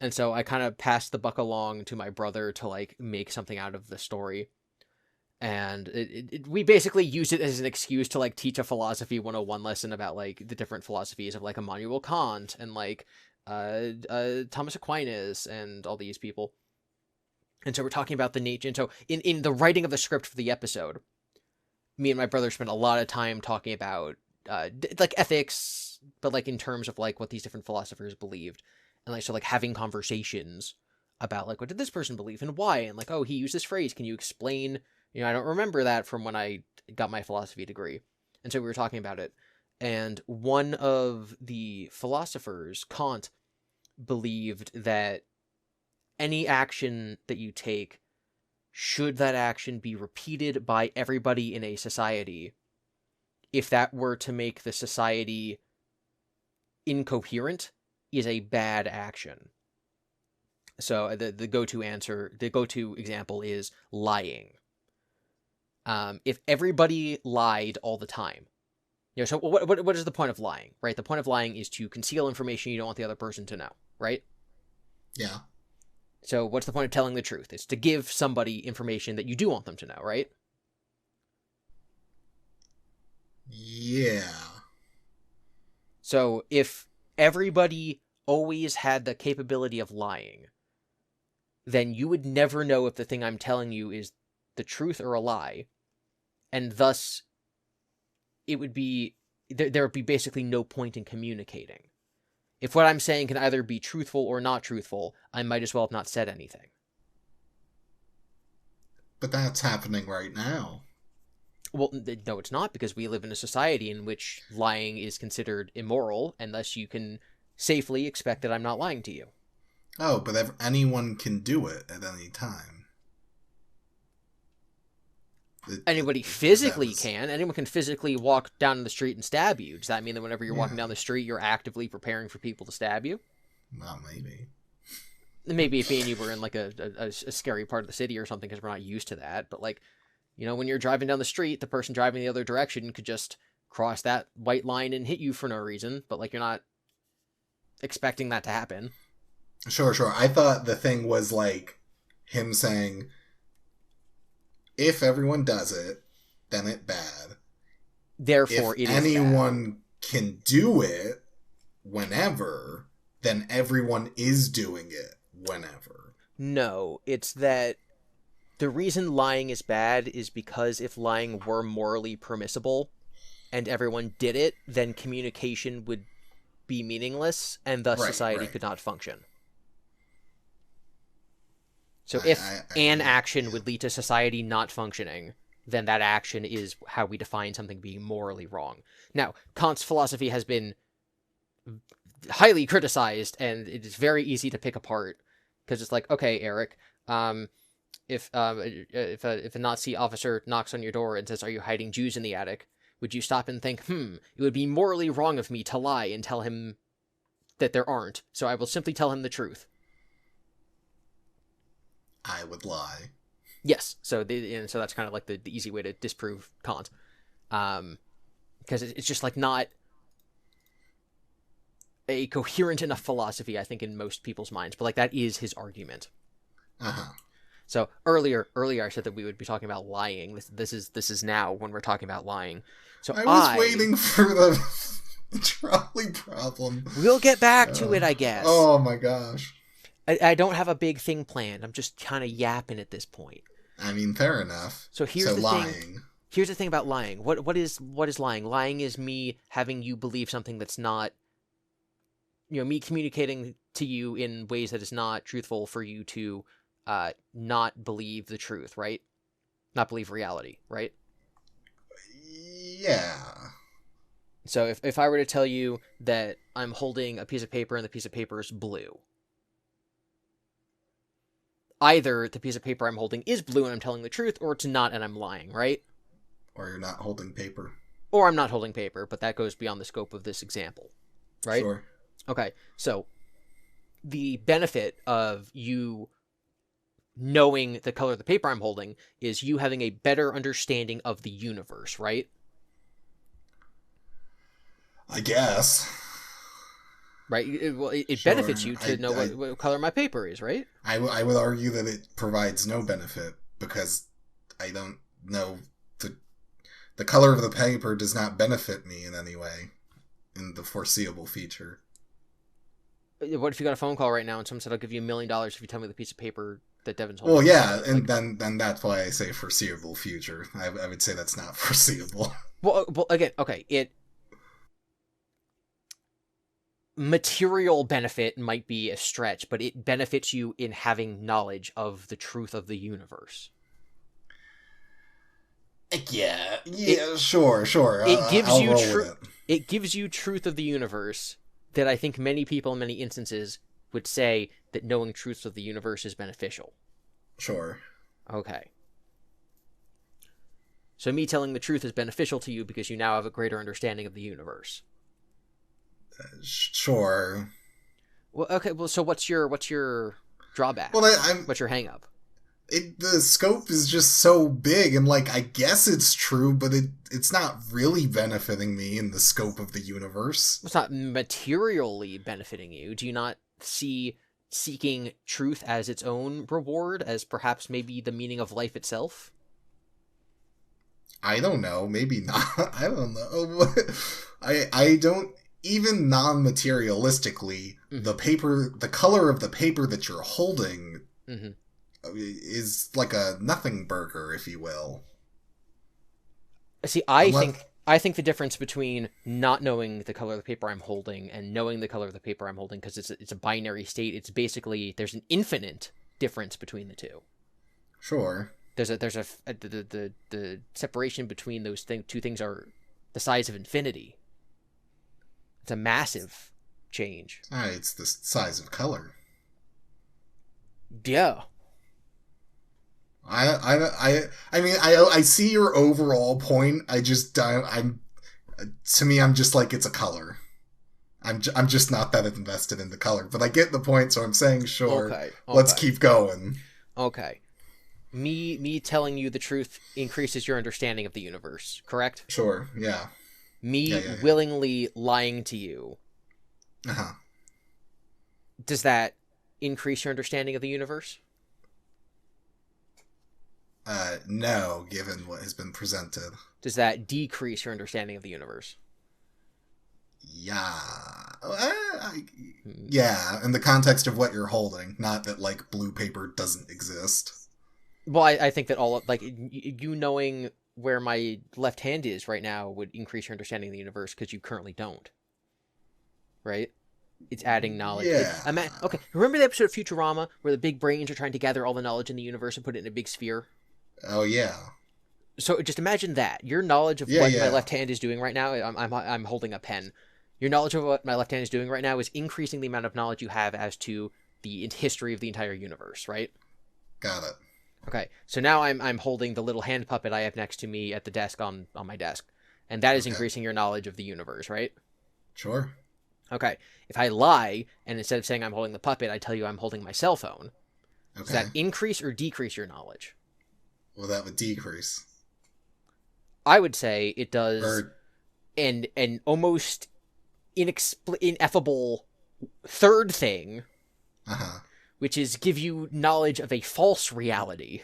And so I kind of passed the buck along to my brother to, like, make something out of the story. And we basically used it as an excuse to, like, teach a philosophy 101 lesson about, like, the different philosophies of, like, Immanuel Kant and, like, Thomas Aquinas and all these people. And so we're talking about the nature. And so in the writing of the script for the episode, me and my brother spent a lot of time talking about, like, ethics, but, like, in terms of, like, what these different philosophers believed. And, like, so, like, having conversations about, like, what did this person believe and why? And, like, oh, he used this phrase. Can you explain? You know, I don't remember that from when I got my philosophy degree. And so we were talking about it. And one of the philosophers, Kant, believed that any action that you take, should that action be repeated by everybody in a society, if that were to make the society incoherent, is a bad action. So the go-to example is lying. If everybody lied all the time, you know, so what is the point of lying, right? The point of lying is to conceal information you don't want the other person to know, right? Yeah. So what's the point of telling the truth? It's to give somebody information that you do want them to know, right? Yeah. So if everybody always had the capability of lying, then you would never know if the thing I'm telling you is the truth or a lie, and thus it would be there would be basically no point in communicating. If what I'm saying can either be truthful or not truthful, I might as well have not said anything. But that's happening right now. Well, no, it's not, because we live in a society in which lying is considered immoral, and thus you can safely expect that I'm not lying to you. Oh, but anyone can do it at any time. Anybody physically can. Anyone can physically walk down the street and stab you. Does that mean that whenever you're walking down the street, you're actively preparing for people to stab you? Well, maybe. Maybe if me and you were in, like, a scary part of the city or something, because we're not used to that. But, like, you know, when you're driving down the street, the person driving the other direction could just cross that white line and hit you for no reason. But, like, you're not expecting that to happen. Sure. I thought the thing was, like, him saying, if everyone does it, then it's bad. Therefore, if anyone can do it whenever, then everyone is doing it whenever. No, it's that the reason lying is bad is because if lying were morally permissible and everyone did it, then communication would be meaningless, and thus society could not function. So if an action would lead to society not functioning, then that action is how we define something being morally wrong. Now, Kant's philosophy has been highly criticized, and it is very easy to pick apart, because it's like, okay, Eric, if a Nazi officer knocks on your door and says, "Are you hiding Jews in the attic?" would you stop and think, it would be morally wrong of me to lie and tell him that there aren't, so I will simply tell him the truth? I would lie. Yes, so so that's kind of like the easy way to disprove Kant, because it's just, like, not a coherent enough philosophy, I think, in most people's minds. But, like, that is his argument. So earlier I said that we would be talking about lying. This is now when we're talking about lying. So I was waiting for the trolley problem. We'll get back to it, I guess. Oh my gosh. I don't have a big thing planned. I'm just kind of yapping at this point. I mean, fair enough. So here's the thing. Here's the thing about lying. What is lying? Lying is me having you believe something that's not, you know, me communicating to you in ways that is not truthful for you to not believe the truth, right? Not believe reality, right? Yeah. So if I were to tell you that I'm holding a piece of paper and the piece of paper is blue, either the piece of paper I'm holding is blue and I'm telling the truth, or it's not and I'm lying, right? Or you're not holding paper. Or I'm not holding paper, but that goes beyond the scope of this example, right? Sure. Okay, so the benefit of you knowing the color of the paper I'm holding is you having a better understanding of the universe, right? I guess. Right? It Sure. benefits you to know what color my paper is, right? I would argue that it provides no benefit because I don't know the color of the paper does not benefit me in any way in the foreseeable future. What if you got a phone call right now and someone said, I'll give you $1 million if you tell me the piece of paper that Devon's holding? Well, yeah, and then that's why I say foreseeable future. I would say that's not foreseeable. Well, again, okay, material benefit might be a stretch, but it benefits you in having knowledge of the truth of the universe. Yeah, sure. It gives I'll you roll with it. It gives you truth of the universe that I think many people in many instances would say that knowing truths of the universe is beneficial. Sure. Okay. So me telling the truth is beneficial to you because you now have a greater understanding of the universe. Sure. Well, okay. Well, so what's your drawback? Well, what's your hang up? The scope is just so big, and like I guess it's true, but it's not really benefiting me in the scope of the universe. It's not materially benefiting you. Do you not see seeking truth as its own reward, as perhaps maybe the meaning of life itself? I don't know. Maybe not. I don't know. I don't. Even non-materialistically, the color of the paper that you're holding is like a nothing burger, if you will. See, I think the difference between not knowing the color of the paper I'm holding and knowing the color of the paper I'm holding, because it's a binary state, it's basically, there's an infinite difference between the two. Sure. The separation between those two things are the size of infinity. It's a massive change. It's the size of color. Yeah. I mean, I see your overall point. I'm just like, it's a color. I'm just not that invested in the color, but I get the point, so I'm saying sure. Okay. Let's keep going. Okay. Me telling you the truth increases your understanding of the universe, correct? Sure, yeah. Me willingly lying to you. Uh-huh. Does that increase your understanding of the universe? No, given what has been presented. Does that decrease your understanding of the universe? Yeah. Yeah, in the context of what you're holding, not that, like, blue paper doesn't exist. Well, I think that you knowing where my left hand is right now would increase your understanding of the universe because you currently don't. Right? It's adding knowledge. Yeah. Okay, remember the episode of Futurama where the big brains are trying to gather all the knowledge in the universe and put it in a big sphere? Oh, yeah. So just imagine that. Your knowledge of what my left hand is doing right now, I'm holding a pen. Your knowledge of what my left hand is doing right now is increasing the amount of knowledge you have as to the history of the entire universe, right? Got it. Okay, so now I'm holding the little hand puppet I have next to me at the desk on my desk. And that is increasing your knowledge of the universe, right? Sure. Okay, if I lie, and instead of saying I'm holding the puppet, I tell you I'm holding my cell phone, does that increase or decrease your knowledge? Well, that would decrease. I would say it does an almost ineffable third thing, which is give you knowledge of a false reality.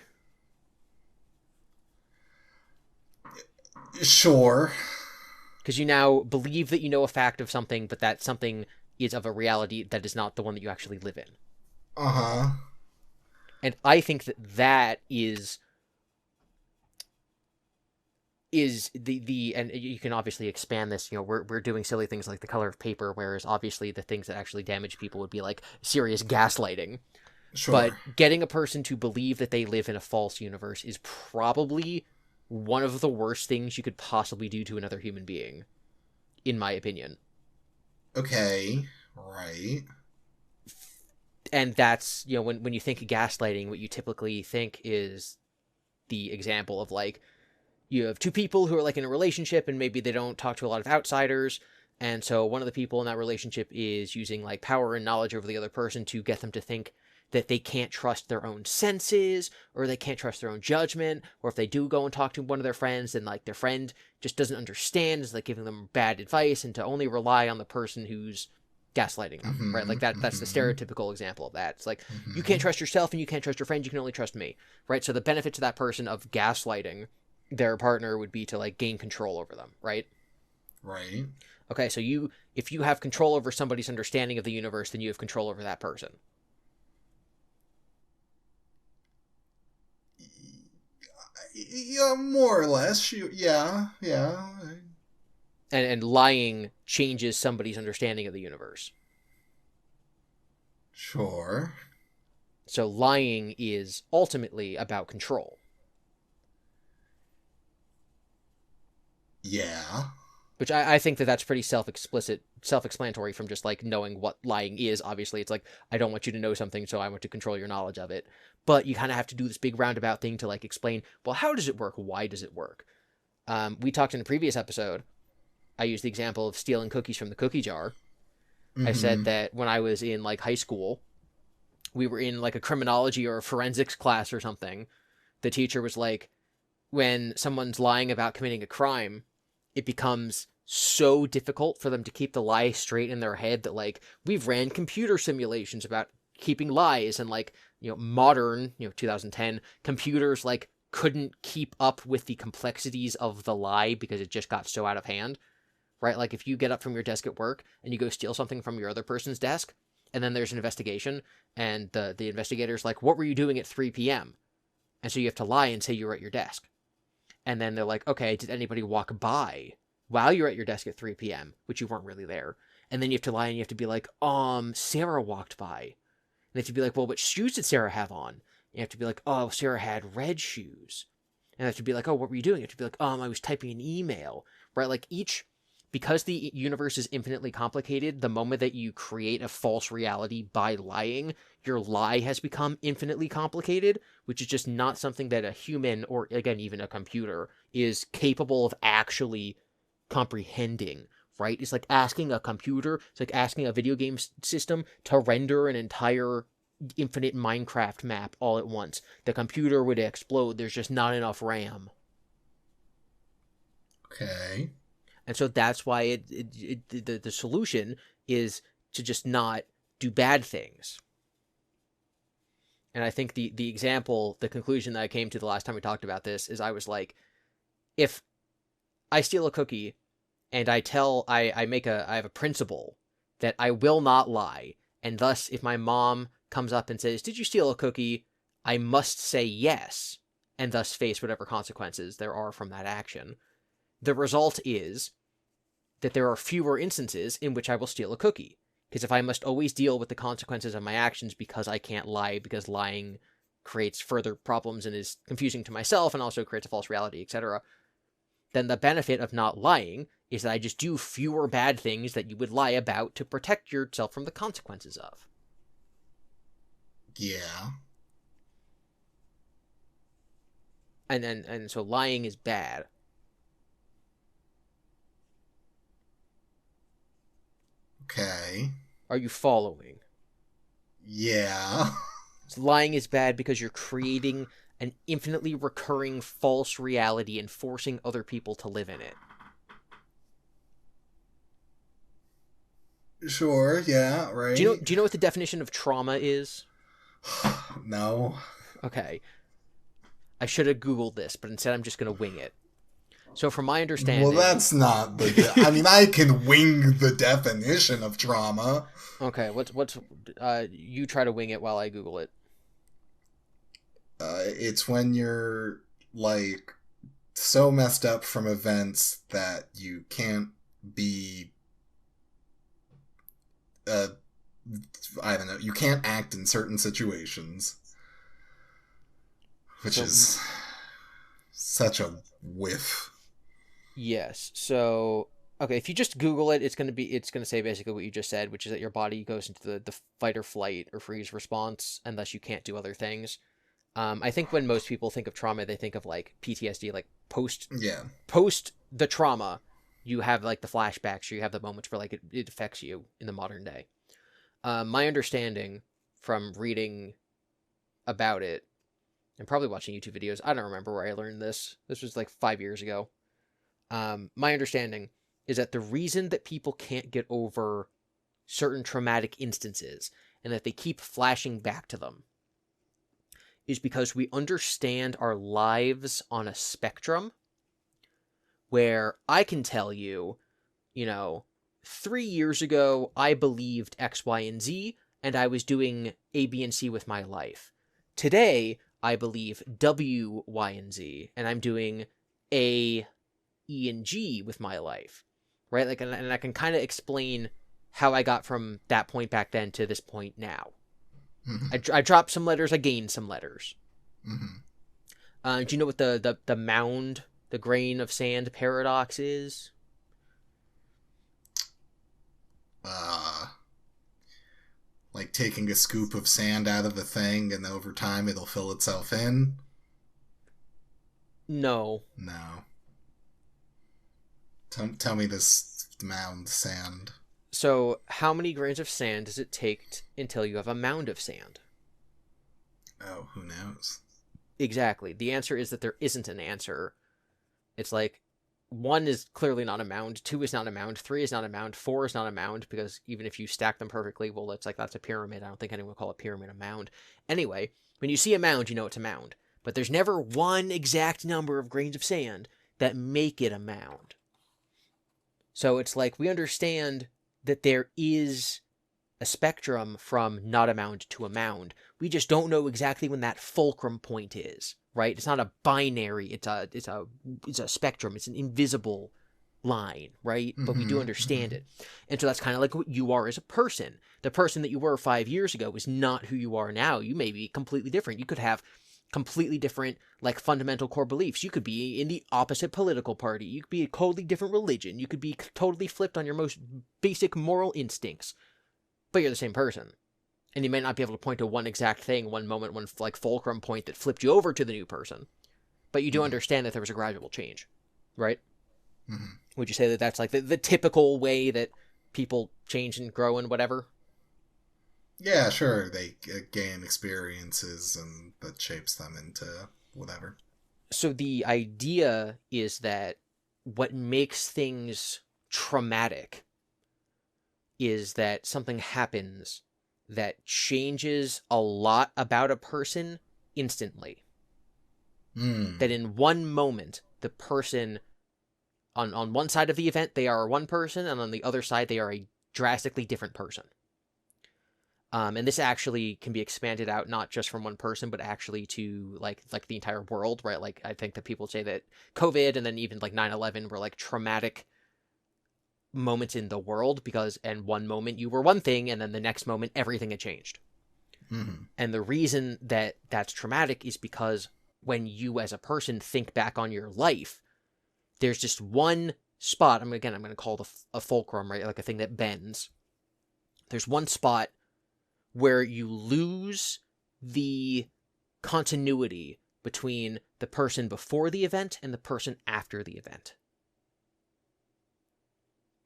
Sure. Because you now believe that you know a fact of something, but that something is of a reality that is not the one that you actually live in. And I think that is the and you can obviously expand this, we're doing silly things like the color of paper, whereas obviously the things that actually damage people would be like serious gaslighting. Sure. But getting a person to believe that they live in a false universe is probably one of the worst things you could possibly do to another human being, in my opinion. Okay, right. And that's, when you think of gaslighting, what you typically think is the example of, like, you have two people who are, like, in a relationship, and maybe they don't talk to a lot of outsiders, and so one of the people in that relationship is using, like, power and knowledge over the other person to get them to think that they can't trust their own senses, or they can't trust their own judgment, or if they do go and talk to one of their friends, then like their friend just doesn't understand, is like giving them bad advice, and to only rely on the person who's gaslighting them, right? Like that's the stereotypical example of that. It's like, you can't trust yourself and you can't trust your friend, you can only trust me, right? So the benefit to that person of gaslighting their partner would be to like gain control over them, right? Right. Okay, so if you have control over somebody's understanding of the universe, then you have control over that person. Yeah, more or less. Yeah. And lying changes somebody's understanding of the universe. Sure. So lying is ultimately about control. Yeah. Which I think that's pretty self-explanatory from just like knowing what lying is. Obviously, it's like, I don't want you to know something, so I want to control your knowledge of it. But you kind of have to do this big roundabout thing to like explain, well, how does it work? Why does it work? We talked in a previous episode, I used the example of stealing cookies from the cookie jar. I said that when I was in like high school, we were in like a criminology or a forensics class or something. The teacher was like, when someone's lying about committing a crime, it becomes so difficult for them to keep the lie straight in their head that like, we've ran computer simulations about keeping lies, and like, modern, 2010 computers like couldn't keep up with the complexities of the lie because it just got so out of hand, right? Like if you get up from your desk at work and you go steal something from your other person's desk, and then there's an investigation, and the investigator's like, what were you doing at 3 p.m.? And so you have to lie and say you were at your desk. And then they're like, okay, did anybody walk by while you're at your desk at 3 p.m., which you weren't really there? And then you have to lie and you have to be like, Sarah walked by. And they have to be like, well, what shoes did Sarah have on? And you have to be like, oh, Sarah had red shoes. And they have to be like, oh, what were you doing? You have to be like, I was typing an email, right? Like because the universe is infinitely complicated, the moment that you create a false reality by lying, your lie has become infinitely complicated, which is just not something that a human, or again, even a computer, is capable of actually comprehending, right? It's like asking a computer, it's like asking a video game system to render an entire infinite Minecraft map all at once. The computer would explode. There's just not enough RAM. Okay. And so that's why the solution is to just not do bad things. And I think the example, the conclusion that I came to the last time we talked about this is, I was like, if I steal a cookie and I have a principle that I will not lie, and thus if my mom comes up and says, did you steal a cookie? I must say yes, and thus face whatever consequences there are from that action. The result is that there are fewer instances in which I will steal a cookie. Because if I must always deal with the consequences of my actions because I can't lie, because lying creates further problems and is confusing to myself and also creates a false reality, etc., then the benefit of not lying is that I just do fewer bad things that you would lie about to protect yourself from the consequences of. Yeah. And so lying is bad. Okay. Are you following? Yeah. So lying is bad because you're creating an infinitely recurring false reality and forcing other people to live in it. Sure, yeah, right. Do you know what the definition of trauma is? No. Okay. I should have Googled this, but instead I'm just going to wing it. So from my understanding... Well, that's not the... I mean, I can wing the definition of trauma. Okay, what's you try to wing it while I Google it. It's when you're, like, so messed up from events that you can't be... I don't know, you can't act in certain situations. Which is such a whiff. Yes. So, okay, if you just Google it, it's going to say basically what you just said, which is that your body goes into the fight or flight or freeze response, and thus you can't do other things. I think when most people think of trauma, they think of like PTSD, like post the trauma, you have like the flashbacks, or you have the moments where like it affects you in the modern day. My understanding from reading about it, and probably watching YouTube videos. I don't remember where I learned this. This was like 5 years ago. My understanding is that the reason that people can't get over certain traumatic instances and that they keep flashing back to them is because we understand our lives on a spectrum where I can tell you, 3 years ago, I believed X, Y, and Z, and I was doing A, B, and C with my life. Today, I believe W, Y, and Z, and I'm doing A, E, and G with my life, right? Like, and I can kind of explain how I got from that point back then to this point now. Mm-hmm. I dropped some letters, I gained some letters. Mm-hmm. Do you know what the mound, the grain of sand paradox is? Like taking a scoop of sand out of a thing and over time it'll fill itself in? No. No. Tell me this mound sand. So, how many grains of sand does it take until you have a mound of sand? Oh, who knows? Exactly. The answer is that there isn't an answer. It's like, 1 is clearly not a mound, 2 is not a mound, 3 is not a mound, 4 is not a mound, because even if you stack them perfectly, well, it's like, that's a pyramid. I don't think anyone would call a pyramid a mound. Anyway, when you see a mound, you know it's a mound. But there's never one exact number of grains of sand that make it a mound. So it's like, we understand that there is a spectrum from not a mound to a mound. We just don't know exactly when that fulcrum point is, right? It's not a binary, it's a spectrum, it's an invisible line, right? But we do understand it. And so that's kind of like what you are as a person. The person that you were 5 years ago is not who you are now. You may be completely different. You could have completely different, like, fundamental core beliefs. You could be in the opposite political party. You could be a totally different religion. You could be totally flipped on your most basic moral instincts. But you're the same person. And you may not be able to point to one exact thing, one moment, one, like, fulcrum point that flipped you over to the new person. But you do understand that there was a gradual change, right? Mm-hmm. Would you say that that's, like, the typical way that people change and grow and whatever? Yeah, sure. They gain experiences and that shapes them into whatever. So the idea is that what makes things traumatic is that something happens that changes a lot about a person instantly. That in one moment, the person, on one side of the event, they are one person, and on the other side, they are a drastically different person. And this actually can be expanded out not just from one person, but actually to like the entire world, right? Like, I think that people say that COVID and then even like 9/11 were like traumatic moments in the world because, and one moment you were one thing, and then the next moment everything had changed. Mm-hmm. And the reason that that's traumatic is because when you as a person think back on your life, there's just one spot. I'm going to call it a fulcrum, right? Like a thing that bends. There's one spot where you lose the continuity between the person before the event and the person after the event.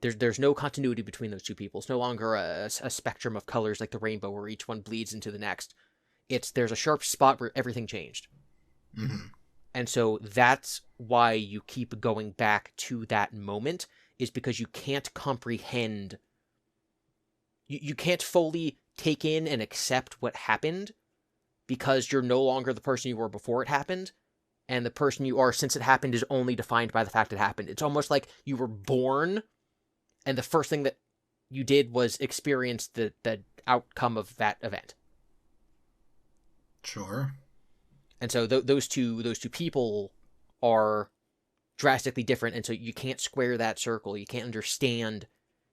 There's no continuity between those two people. It's no longer a spectrum of colors like the rainbow where each one bleeds into the next. There's a sharp spot where everything changed. Mm-hmm. And so that's why you keep going back to that moment, is because you can't comprehend. You can't fully take in and accept what happened because you're no longer the person you were before it happened. And the person you are since it happened is only defined by the fact it happened. It's almost like you were born and the first thing that you did was experience the outcome of that event. Sure. And so those two people are drastically different, and so you can't square that circle. You can't understand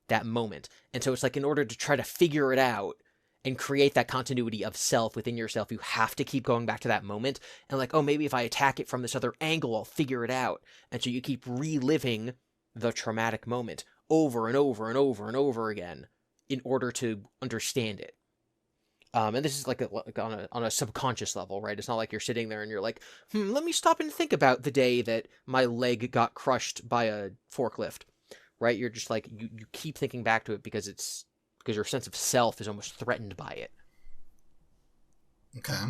that moment. And so it's like, in order to try to figure it out and create that continuity of self within yourself, you have to keep going back to that moment and like, oh, maybe if I attack it from this other angle, I'll figure it out. And so you keep reliving the traumatic moment over and over and over and over again in order to understand it. And this is like on a subconscious level, right? It's not like you're sitting there and you're like, let me stop and think about the day that my leg got crushed by a forklift, right? You're just like, you keep thinking back to it because your sense of self is almost threatened by it. Okay.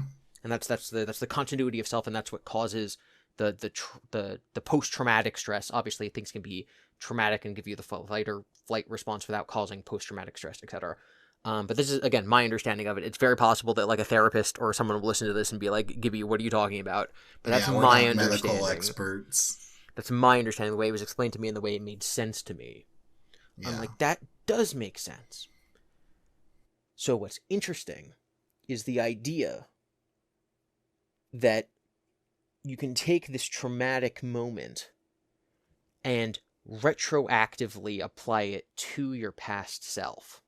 and that's the continuity of self, and that's what causes the post-traumatic stress. Obviously, things can be traumatic and give you the fight or flight response without causing post-traumatic stress, etc. But this is, again, my understanding of it. It's very possible that, like, a therapist or someone will listen to this and be like, Gibby, what are you talking about? But that's we're my not understanding. medical experts. That's my understanding, the way it was explained to me and the way it made sense to me. Yeah. I'm like, that does make sense. So what's interesting is the idea that you can take this traumatic moment and retroactively apply it to your past self.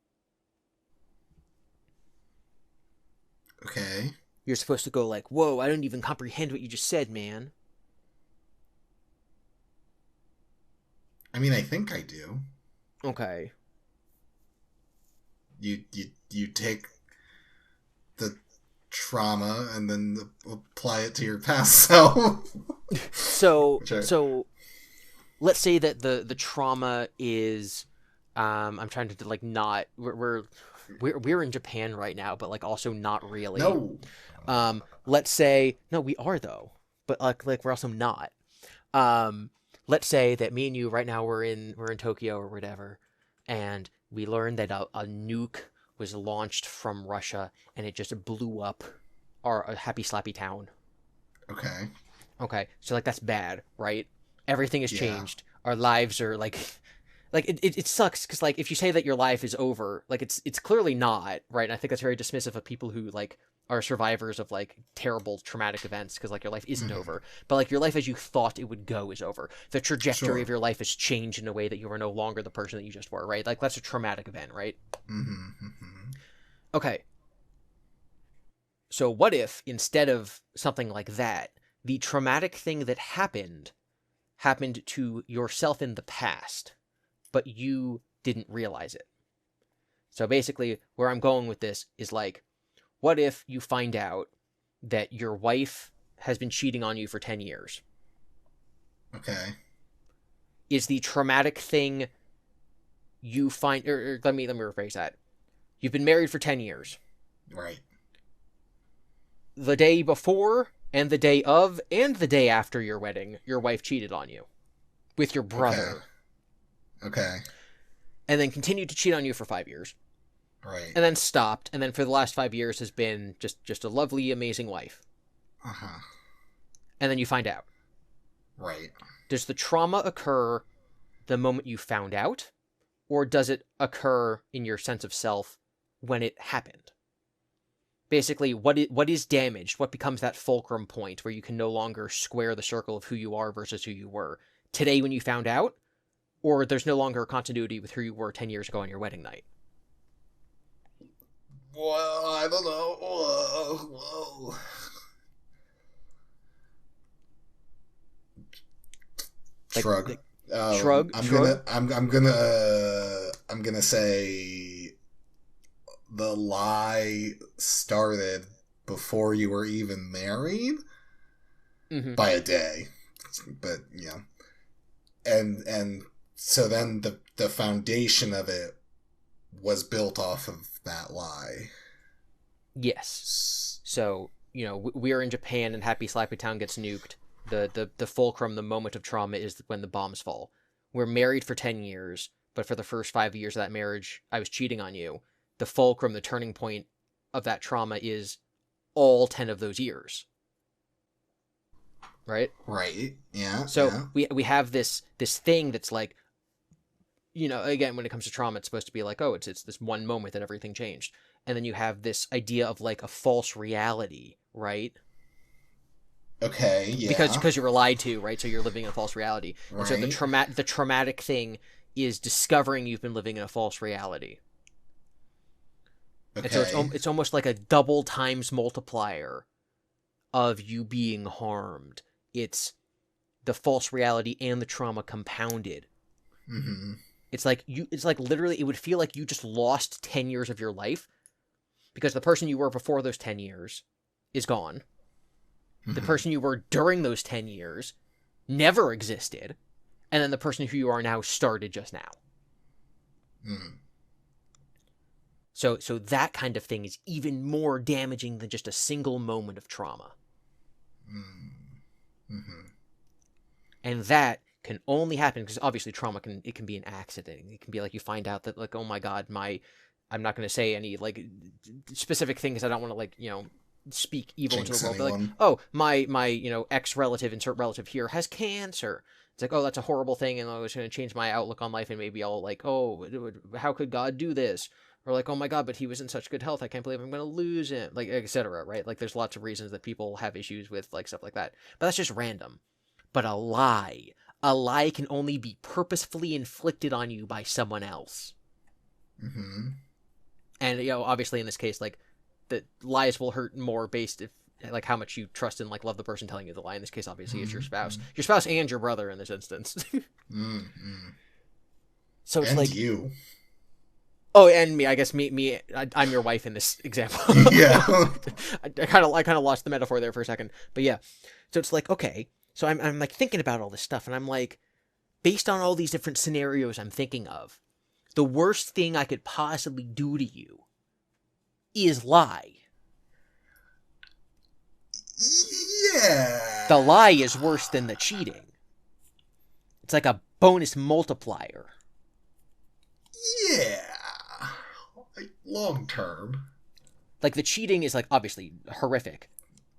Okay. You're supposed to go like, whoa, I don't even comprehend what you just said, man. I mean, I think I do. Okay. You take the trauma and then apply it to your past self. So let's say that the trauma is I'm trying to like not we're in Japan right now, but like also not really. No. Let's say no, we are though, but like we're also not. Let's say that me and you right now we're in Tokyo or whatever, and we learned that a nuke was launched from Russia and it just blew up our Happy Slappy town. Okay. Okay, so like that's bad, right? Everything has changed. Our lives are like it sucks because like if you say that your life is over, like it's clearly not, right? And I think that's very dismissive of people who like are survivors of like terrible traumatic events because like your life isn't over, but like your life as you thought it would go is over. The trajectory of your life has changed in a way that you are no longer the person that you just were, right? Like that's a traumatic event, right? Okay. So what if instead of something like that, the traumatic thing that happened to yourself in the past, but you didn't realize it? So basically, where I'm going with this is like, what if you find out that your wife has been cheating on you for 10 years? Okay. Is the traumatic thing you find, or let me rephrase that. You've been married for 10 years. Right. The day before and the day of and the day after your wedding, your wife cheated on you with your brother. Okay. And then continued to cheat on you for 5 years. Right. And then stopped, and then for the last 5 years has been just a lovely, amazing wife. Uh-huh. And then you find out. Right. Does the trauma occur the moment you found out, or does it occur in your sense of self when it happened? Basically, what is damaged? What becomes that fulcrum point where you can no longer square the circle of who you are versus who you were? Today when you found out, or there's no longer a continuity with who you were 10 years ago on your wedding night? Well, I don't know. Whoa. Shrug. Shrug. I'm gonna say the lie started before you were even married by a day, but yeah, and so then the foundation of it was built off of that lie. Yes. So, we're in Japan and Happy Slappy Town gets nuked. The fulcrum, the moment of trauma is when the bombs fall. We're married for 10 years, but for the first 5 years of that marriage, I was cheating on you. The fulcrum, the turning point of that trauma is all 10 of those years. Right? Right. Yeah. So we have this thing that's like, again, when it comes to trauma, it's supposed to be like, oh, it's this one moment that everything changed. And then you have this idea of like a false reality, right? Okay, yeah. Because you were lied to, right? So you're living in a false reality. Right. And so the traumatic thing is discovering you've been living in a false reality. Okay. And so it's almost like a double times multiplier of you being harmed. It's the false reality and the trauma compounded. Mm-hmm. It's like literally, it would feel like you just lost 10 years of your life because the person you were before those 10 years is gone. Mm-hmm. The person you were during those 10 years never existed. And then the person who you are now started just now. Mm. So that kind of thing is even more damaging than just a single moment of trauma. Mm-hmm. And that can only happen because obviously trauma can be an accident. It can be like you find out that, like, oh my god, I'm not going to say any like specific things. I don't want to, like, speak evil into the world. But like, oh, my ex relative, insert relative here, has cancer. It's like, oh, that's a horrible thing, and it's going to change my outlook on life, and maybe I'll like, oh, how could God do this? Or like, oh my god, but he was in such good health, I can't believe I'm going to lose him, like, etc. Right? Like, there's lots of reasons that people have issues with like stuff like that, but that's just random. But a lie can only be purposefully inflicted on you by someone else. Mm-hmm. And obviously in this case, like, the lies will hurt more based if like how much you trust and like love the person telling you the lie. In this case, obviously, it's your spouse and your brother in this instance. So it's and like you. Oh, and me. I guess me. I'm your wife in this example. Yeah. I kind of lost the metaphor there for a second, but yeah. So it's like, okay. So I'm like thinking about all this stuff, and I'm like, based on all these different scenarios I'm thinking of, the worst thing I could possibly do to you is lie. Yeah. The lie is worse than the cheating. It's like a bonus multiplier. Yeah. Like, long term. Like, the cheating is, like, obviously horrific.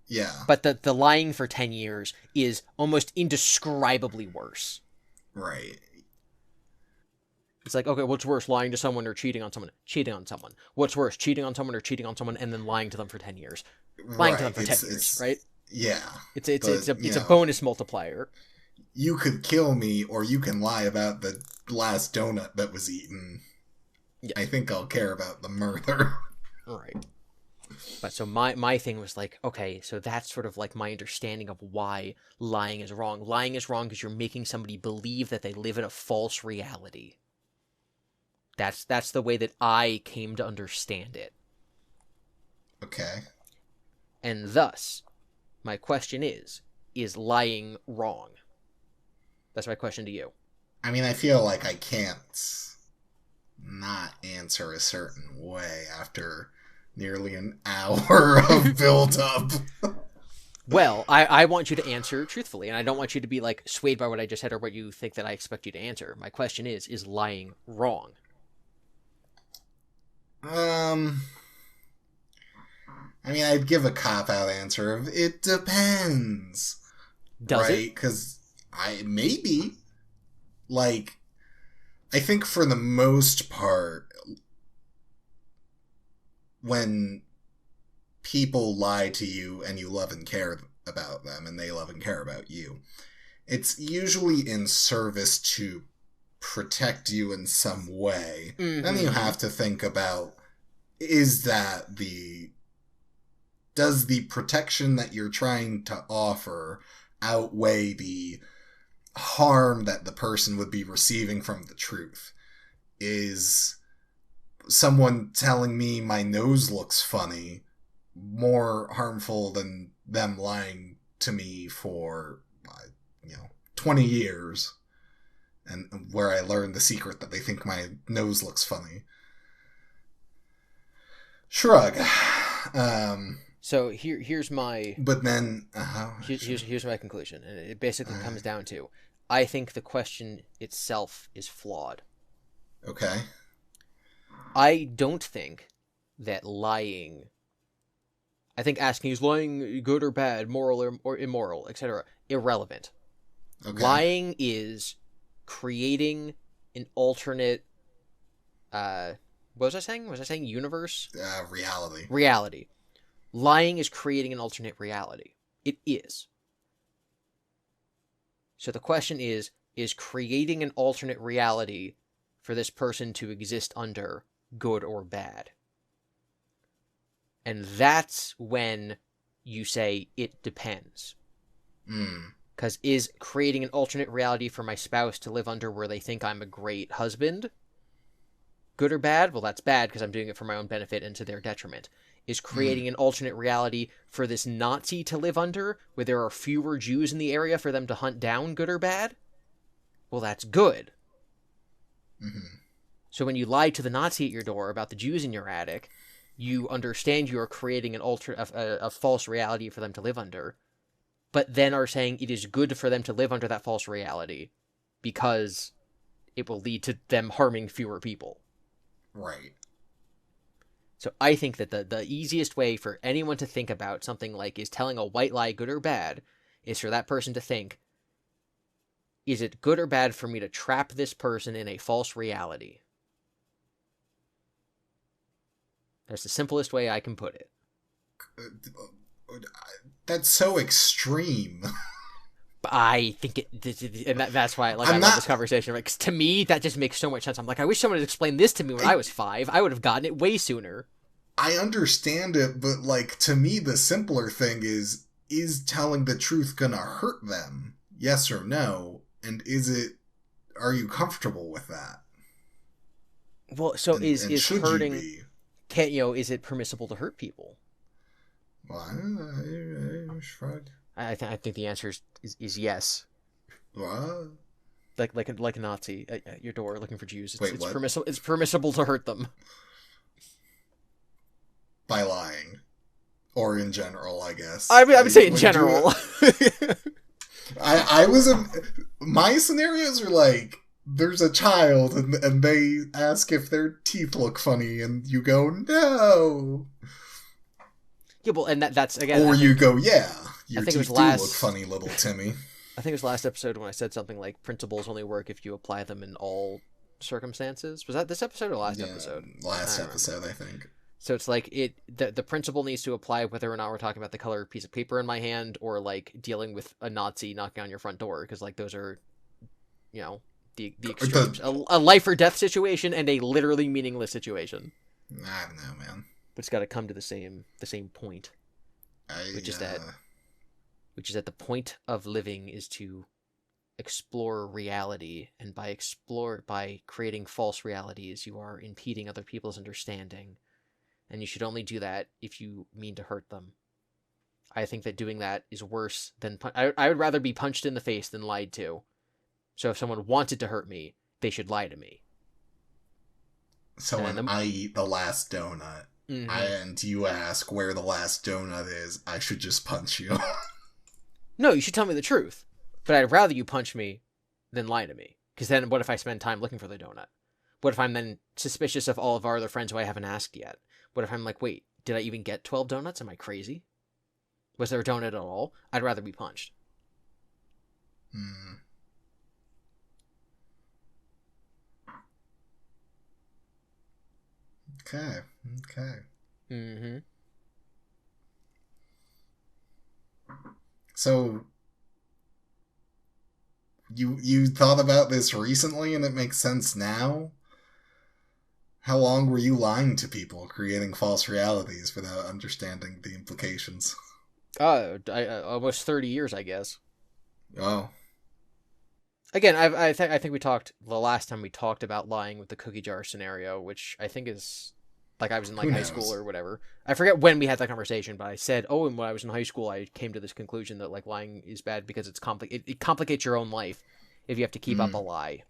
Yeah. But the lying for 10 years is almost indescribably worse. Right. It's like, okay, what's worse, lying to someone or cheating on someone? Cheating on someone. What's worse, cheating on someone or cheating on someone and then lying to them for 10 years? Lying to them for 10 years, right? Yeah. It's a bonus multiplier. You could kill me, or you can lie about the last donut that was eaten. Yeah. I think I'll care about the murder. Right. But so my thing was like, okay, so that's sort of like my understanding of why lying is wrong. Lying is wrong because you're making somebody believe that they live in a false reality. That's the way that I came to understand it. Okay. And thus, my question is lying wrong? That's my question to you. I mean, I feel like I can't not answer a certain way after nearly an hour of build-up. Well, I want you to answer truthfully, and I don't want you to be, like, swayed by what I just said or what you think that I expect you to answer. My question is lying wrong? I mean, I'd give a cop-out answer of, it depends. Does it? Because maybe. Like, I think for the most part, when people lie to you and you love and care about them and they love and care about you, it's usually in service to protect you in some way. Mm-hmm. Then you have to think about, does the protection that you're trying to offer outweigh the harm that the person would be receiving from the truth? Is someone telling me my nose looks funny more harmful than them lying to me for 20 years, and where I learned the secret that they think my nose looks funny? Shrug. So here's my... But then... Here's my conclusion, and it basically comes down to, I think the question itself is flawed. Okay. I don't think that lying... I think asking, is lying good or bad, moral or immoral, etc., irrelevant. Okay. Lying is creating an alternate... what was I saying? Was I saying universe? Reality. Reality. Lying is creating an alternate reality. It is. So the question is creating an alternate reality for this person to exist under good or bad? And that's when you say it depends. Because is creating an alternate reality for my spouse to live under where they think I'm a great husband good or bad? Well, that's bad because I'm doing it for my own benefit and to their detriment. Is creating an alternate reality for this Nazi to live under, where there are fewer Jews in the area for them to hunt down, good or bad? Well, that's good. Mm-hmm. So when you lie to the Nazi at your door about the Jews in your attic, you understand you are creating a false reality for them to live under, but then are saying it is good for them to live under that false reality because it will lead to them harming fewer people. Right. So I think that the easiest way for anyone to think about something like, is telling a white lie good or bad, is for that person to think, is it good or bad for me to trap this person in a false reality? That's the simplest way I can put it. That's so extreme. I think and that's why I love this conversation. Because to me, that just makes so much sense. I'm like, I wish someone had explained this to me when I was 5. I would have gotten it way sooner. I understand it, but, like, to me, the simpler thing is telling the truth gonna hurt them? Yes or no? And are you comfortable with that? Well, so is hurting, is it permissible to hurt people? Well, I think the answer is yes. What? Like a Nazi at your door looking for Jews. Wait, what? It's permissible to hurt them. By lying. Or in general, I guess. I would say in general. My scenarios are like, there's a child and they ask if their teeth look funny and you go, no. Yeah, well, and that's, again... Or you go, yeah, your teeth do look funny, little Timmy. I think it was last episode when I said something like, principles only work if you apply them in all circumstances. Was that this episode or last episode? Last episode, I think. So it's like, the principle needs to apply whether or not we're talking about the color piece of paper in my hand or, like, dealing with a Nazi knocking on your front door, because, like, those are, the extremes. A life or death situation and a literally meaningless situation. I don't know, man. But it's got to come to the same point, which is that the point of living is to explore reality, and by creating false realities, you are impeding other people's understanding, and you should only do that if you mean to hurt them. I think that doing that is worse than I would rather be punched in the face than lied to. So if someone wanted to hurt me, they should lie to me. So when I eat the last donut, and you ask where the last donut is, I should just punch you. No, you should tell me the truth. But I'd rather you punch me than lie to me. Because then what if I spend time looking for the donut? What if I'm then suspicious of all of our other friends who I haven't asked yet? What if I'm like, wait, did I even get 12 donuts? Am I crazy? Was there a donut at all? I'd rather be punched. Okay. So, you thought about this recently and it makes sense now? How long were you lying to people, creating false realities without understanding the implications? Almost 30 years, I guess. Oh. Again, I think we talked the last time we talked about lying with the cookie jar scenario, which I think is like I was in like high school or whatever. I forget when we had that conversation, but I said, and when I was in high school, I came to this conclusion that like lying is bad because it complicates your own life if you have to keep up a lie.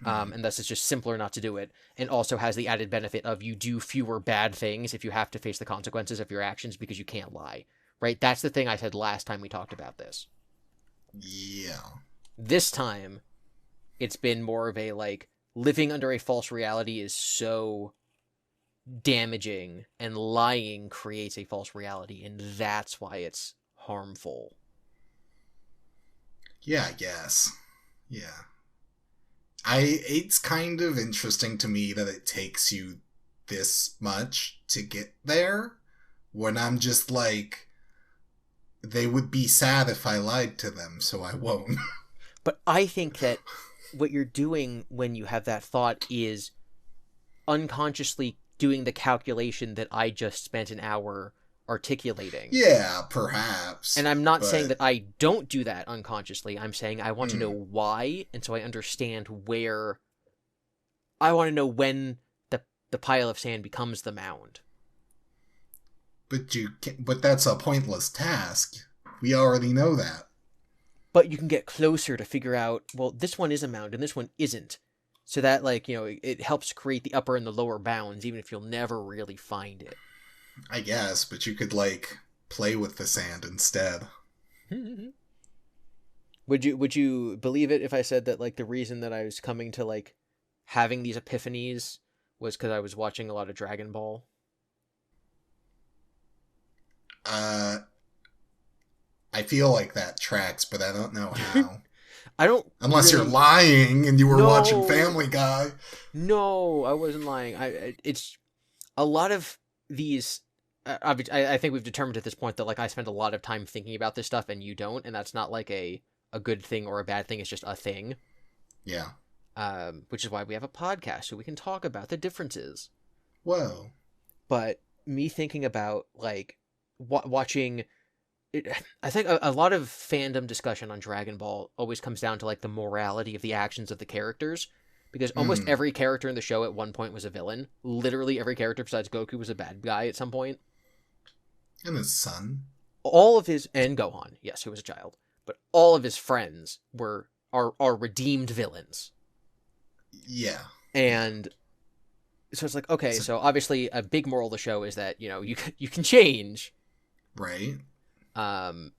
And thus it's just simpler not to do it, and also has the added benefit of you do fewer bad things if you have to face the consequences of your actions because you can't lie. Right? That's the thing I said last time we talked about this. Yeah. This time, it's been more of a, like, living under a false reality is so damaging, and lying creates a false reality, and that's why it's harmful. Yeah, I guess. Yeah. It's kind of interesting to me that it takes you this much to get there, when I'm just like, they would be sad if I lied to them, so I won't. But I think that what you're doing when you have that thought is unconsciously doing the calculation that I just spent an hour articulating. Yeah, perhaps. And I'm not saying that I don't do that unconsciously. I'm saying I want to know why, and so I understand where... I want to know when the pile of sand becomes the mound. But that's a pointless task. We already know that. But you can get closer to figure out, well, this one is a mound and this one isn't. So that, like, it helps create the upper and the lower bounds, even if you'll never really find it. I guess, but you could, like, play with the sand instead. Would you believe it if I said that, like, the reason that I was coming to, like, having these epiphanies was because I was watching a lot of Dragon Ball? I feel like that tracks, but I don't know how. I don't Unless really... you're lying and you were watching No, Family Guy. no, I wasn't lying. It's a lot of these. I think we've determined at this point that, like, I spend a lot of time thinking about this stuff and you don't, and that's not like a good thing or a bad thing. It's just a thing. Yeah. Which is why we have a podcast, so we can talk about the differences. Whoa. But me thinking about, like, watching it, I think a lot of fandom discussion on Dragon Ball always comes down to, like, the morality of the actions of the characters, because almost every character in the show at one point was a villain. Literally every character besides Goku was a bad guy at some point. And his son. All of his... And Gohan, yes, who was a child. But all of his friends are redeemed villains. Yeah. And so it's like, okay, so obviously a big moral of the show is that, you can change. Right. And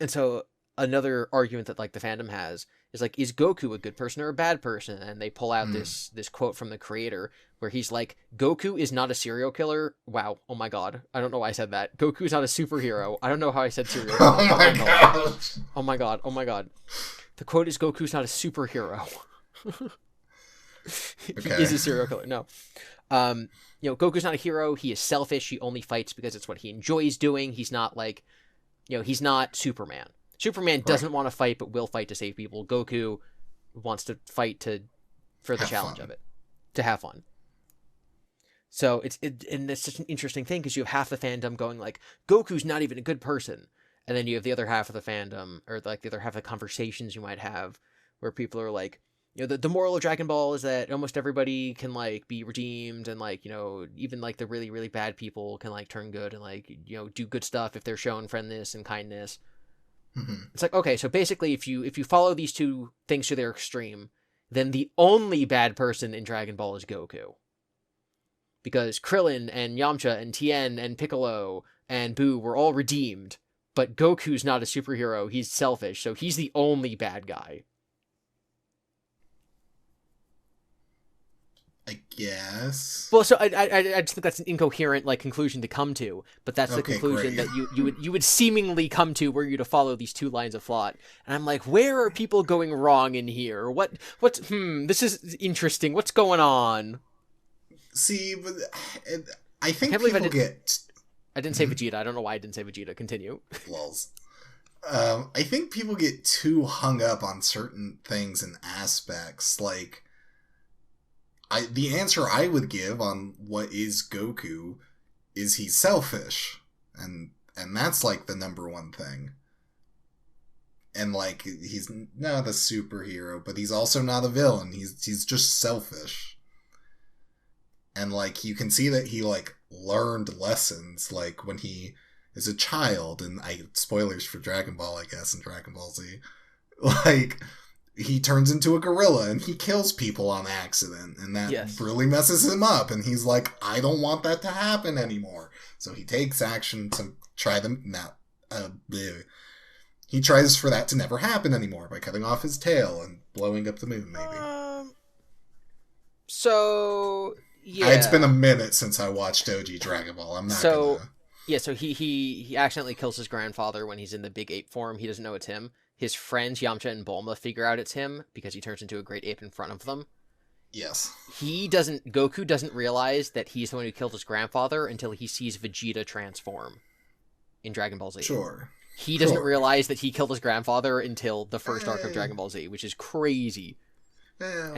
so another argument that, like, the fandom has is, like, is Goku a good person or a bad person? And they pull out this quote from the creator where he's like, Goku is not a serial killer. Wow. Oh my god. I don't know why I said that. Goku is not a superhero. I don't know how I said serial killer. Oh my god. Oh my god. Oh my god. The quote is, Goku's not a superhero. Okay. He is a serial killer. No. Goku's not a hero. He is selfish. He only fights because it's what he enjoys doing. He's not, like, he's not Superman. Superman doesn't want to fight, but will fight to save people. Goku wants to fight for the challenge of it, to have fun. So and it's such an interesting thing, because you have half the fandom going, like, Goku's not even a good person, and then you have the other half of the fandom, or, like, the other half of the conversations you might have, where people are like, the moral of Dragon Ball is that almost everybody can, like, be redeemed, and, like, even, like, the really, really bad people can, like, turn good and, like, do good stuff if they're shown friendliness and kindness. It's like, okay, so basically if you follow these two things to their extreme, then the only bad person in Dragon Ball is Goku. Because Krillin and Yamcha and Tien and Piccolo and Buu were all redeemed, but Goku's not a superhero, he's selfish, so he's the only bad guy. I guess. Well, so I just think that's an incoherent, like, conclusion to come to, but that's the conclusion great. that you would seemingly come to were you to follow these two lines of thought. And I'm like, where are people going wrong in here? This is interesting. What's going on? See, but I think people get... I didn't say Vegeta. I don't know why I didn't say Vegeta. Continue. Lols. I think people get too hung up on certain things and aspects, like... the answer I would give on what is Goku is he's selfish, and that's, like, the number one thing. And, like, he's not a superhero, but he's also not a villain. He's just selfish. And, like, you can see that he, like, learned lessons, like, when he is a child, and spoilers for Dragon Ball, I guess, and Dragon Ball Z. Like, he turns into a gorilla and he kills people on accident, and that really messes him up, and he's like, I don't want that to happen anymore. So he takes action to try he tries for that to never happen anymore by cutting off his tail and blowing up the moon, maybe. So yeah, it's been a minute since I watched OG Dragon Ball. I'm not gonna... Yeah, so he accidentally kills his grandfather when he's in the big ape form. He doesn't know it's him. His friends, Yamcha and Bulma, figure out it's him because he turns into a great ape in front of them. Yes. Goku doesn't realize that he's the one who killed his grandfather until he sees Vegeta transform in Dragon Ball Z. Sure. He doesn't realize that he killed his grandfather until the first arc of Dragon Ball Z, which is crazy. Well,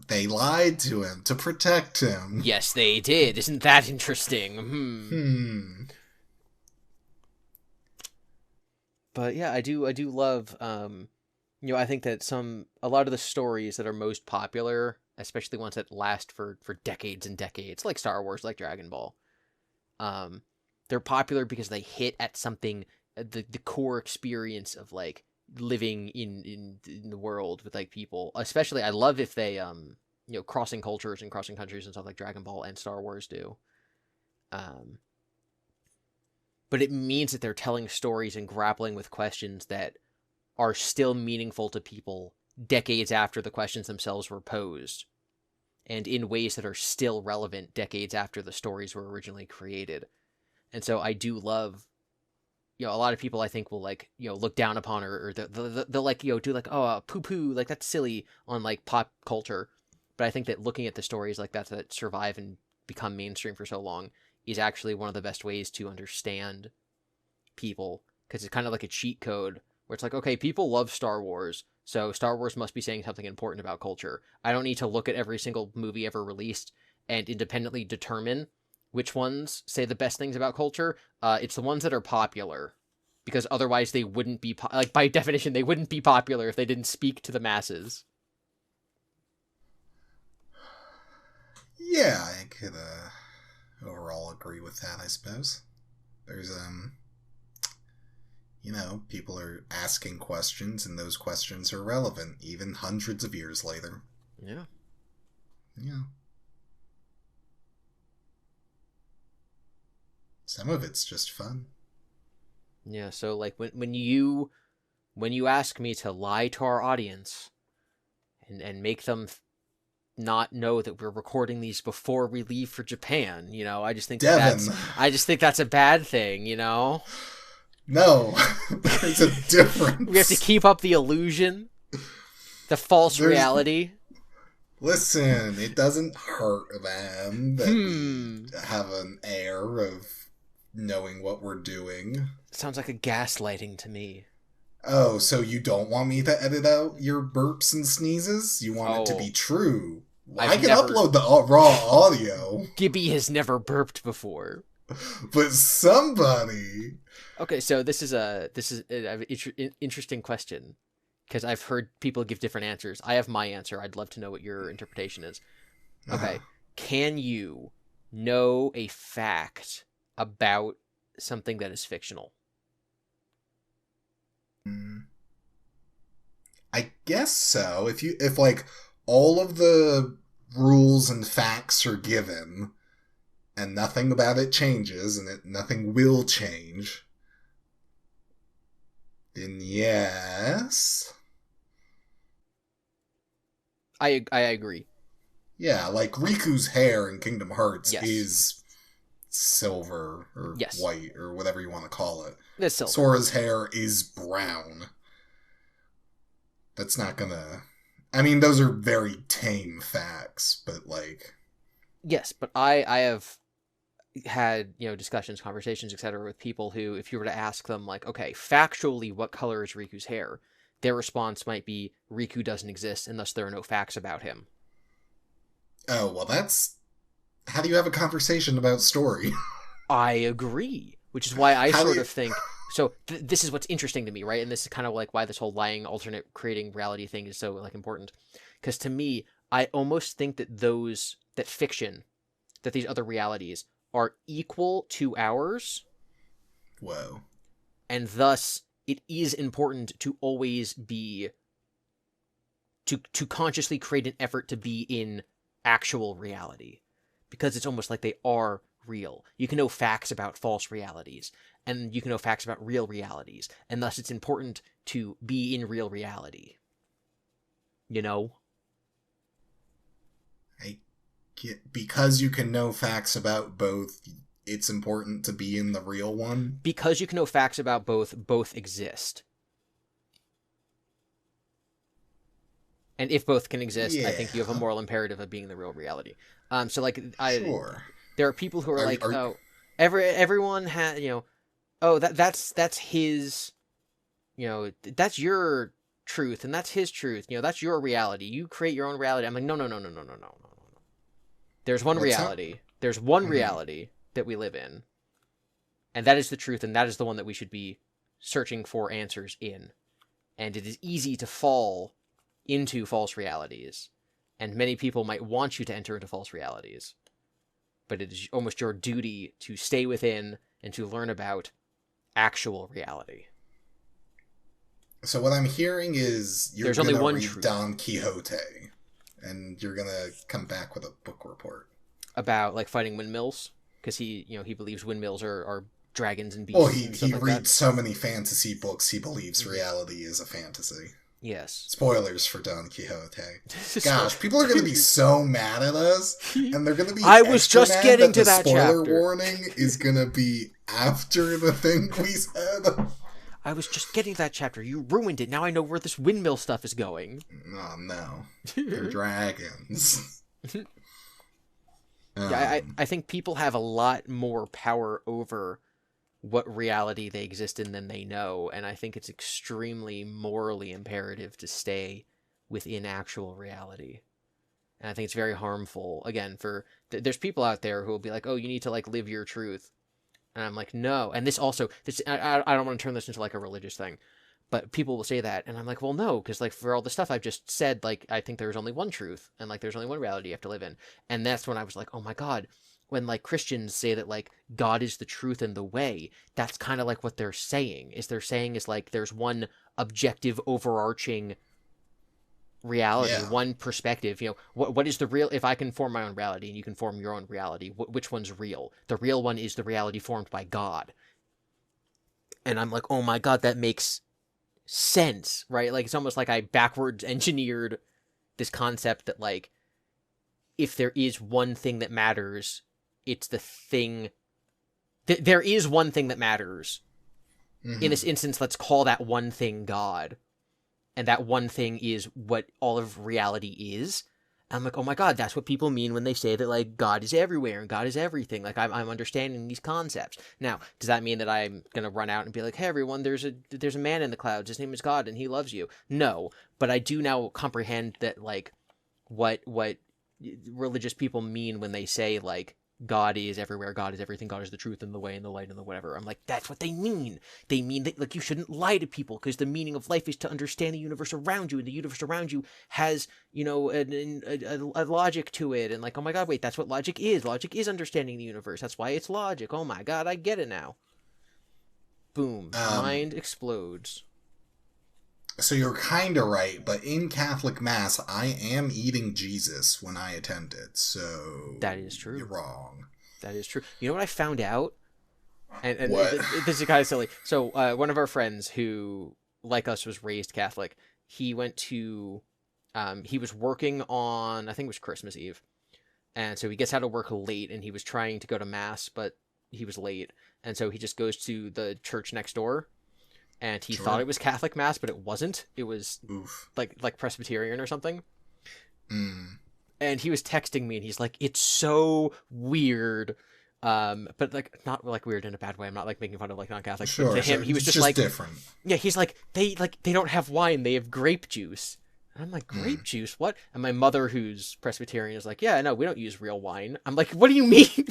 they lied to him to protect him. Yes, they did. Isn't that interesting? But yeah, I do love, I think that a lot of the stories that are most popular, especially ones that last for decades and decades, like Star Wars, like Dragon Ball, they're popular because they hit at something, the core experience of, like, living in the world with, like, people. Especially, I love if they crossing cultures and crossing countries and stuff like Dragon Ball and Star Wars do. But it means that they're telling stories and grappling with questions that are still meaningful to people decades after the questions themselves were posed, and in ways that are still relevant decades after the stories were originally created. And so I do love, a lot of people I think will like, look down upon or they'll like, do like, oh, poo-poo, like that's silly on like pop culture. But I think that looking at the stories like that survive and become mainstream for so long is actually one of the best ways to understand people, because it's kind of like a cheat code where it's like, okay, people love Star Wars, so Star Wars must be saying something important about culture. I don't need to look at every single movie ever released and independently determine which ones say the best things about culture. It's the ones that are popular, because otherwise they wouldn't be, like, by definition, they wouldn't be popular if they didn't speak to the masses. Yeah, I could overall agree with that, I suppose. There's, people are asking questions, and those questions are relevant, even hundreds of years later. Yeah. Yeah. Some of it's just fun. Yeah, so, like, when you ask me to lie to our audience and make them not know that we're recording these before we leave for Japan, I just think Devon. that's a bad thing, No, there's a difference. We have to keep up the illusion, the false reality. Listen, it doesn't hurt them that we have an air of knowing what we're doing. Sounds like a gaslighting to me. Oh, so you don't want me to edit out your burps and sneezes? You want it to be true? I can upload the raw audio. Gibby has never burped before. But somebody... Okay, so this is an interesting question, because I've heard people give different answers. I have my answer. I'd love to know what your interpretation is. Okay, Can you know a fact about something that is fictional? I guess so. If like all of the rules and facts are given, and nothing about it changes, and nothing will change, then yes. I agree. Yeah, like Riku's hair in Kingdom Hearts is silver or white or whatever you want to call it. It's silver. Sora's hair is brown. That's not gonna... I mean, those are very tame facts, but like... Yes, but I have had, discussions, conversations, etc. with people who, if you were to ask them, like, okay, factually, what color is Riku's hair? Their response might be, Riku doesn't exist, and thus there are no facts about him. Oh, well, that's... How do you have a conversation about story? I agree, which is why I sort of think... So this is what's interesting to me, right? And this is kind of like why this whole lying, alternate creating reality thing is so like important. Because to me, I almost think that fiction, that these other realities are equal to ours. Whoa. And thus, it is important to always be, to consciously create an effort to be in actual reality. Because it's almost like they are real. You can know facts about false realities, and you can know facts about real realities, and thus it's important to be in real reality. Because you can know facts about both, it's important to be in the real one? Because you can know facts about both exist. And if both can exist, I think you have a moral imperative of being in the real reality. So like, sure. There are people who are everyone has, that's his, that's your truth, and that's his truth. That's your reality. You create your own reality. I'm like, no. There's one reality. There's one reality that we live in, and that is the truth, and that is the one that we should be searching for answers in. And it is easy to fall into false realities, and many people might want you to enter into false realities. But it is almost your duty to stay within and to learn about actual reality. So what I'm hearing is you're going to read Don Quixote and you're gonna come back with a book report. About, like, fighting windmills? Because he believes windmills are dragons and Well, beasts and he stuff like that. reads so many fantasy books, he believes reality is a fantasy. Yes. Spoilers for Don Quixote. So- Gosh, people are going to be so mad at us, and they're going to be I was extra just mad getting to the that spoiler chapter. warning is going to be after the thing we said. I was just getting to that chapter. You ruined it. Now I know where this windmill stuff is going. Oh, no. They're dragons. Yeah, I think people have a lot more power over what reality they exist in than they know, and I think it's extremely morally imperative to stay within actual reality. And I think it's very harmful, again, there's people out there who will be like, oh, you need to, like, live your truth. And I'm like, no. And this also, I don't want to turn this into, like, a religious thing, but people will say that, and I'm like, well, no, because, like, for all the stuff I've just said, like, I think there's only one truth, and, like, there's only one reality you have to live in. And that's when I was like, oh my God, when, like, Christians say that, like, God is the truth and the way, that's kind of like what they're saying, is like, there's one objective, overarching reality, Yeah. one perspective. What is the real, if I can form my own reality and you can form your own reality, which one's real? The real one is the reality formed by God. And I'm like, oh my God, that makes sense, right? Like, it's almost like I backwards engineered this concept that, like, if there is one thing that matters, it's the thing there is one thing that matters. In this instance, let's call that one thing God, and that one thing is what all of reality is. And I'm like, oh my God, that's what people mean when they say that, like, God is everywhere and God is everything. Like, I'm understanding these concepts. Now, does that mean that I'm gonna run out and be like, hey everyone, there's a man in the clouds, his name is God and he loves you? No, but I do now comprehend that, like, what religious people mean when they say, like, God is everywhere, God is everything, God is the truth and the way and the light and the whatever. I'm like, that's what they mean. They mean that, like, you shouldn't lie to people because the meaning of life is to understand the universe around you, and the universe around you has, a logic to it. And, like, oh my God, wait, that's what logic is. Logic is understanding the universe. That's why it's logic. Oh my God, I get it now. Boom. Mind explodes. So you're kind of right, but in Catholic Mass, I am eating Jesus when I attend it, so... That is true. You're wrong. That is true. You know what I found out? And What? this is kind of silly. So one of our friends who, like us, was raised Catholic, he went to... he was working on, I think it was Christmas Eve, and so he gets out of work late, and he was trying to go to Mass, but he was late, and so he just goes to the church next door, and he thought it was Catholic Mass, but it wasn't. It was like Presbyterian or something. And he was texting me, and he's like, "It's so weird," but, like, not, like, weird in a bad way. I'm not, like, making fun of, like, non-Catholics. Sure, but to him, he was just like different. Yeah, he's like, they don't have wine, they have grape juice. And I'm like, grape juice? What? And my mother, who's Presbyterian, is like, yeah, no, we don't use real wine. I'm like, what do you mean?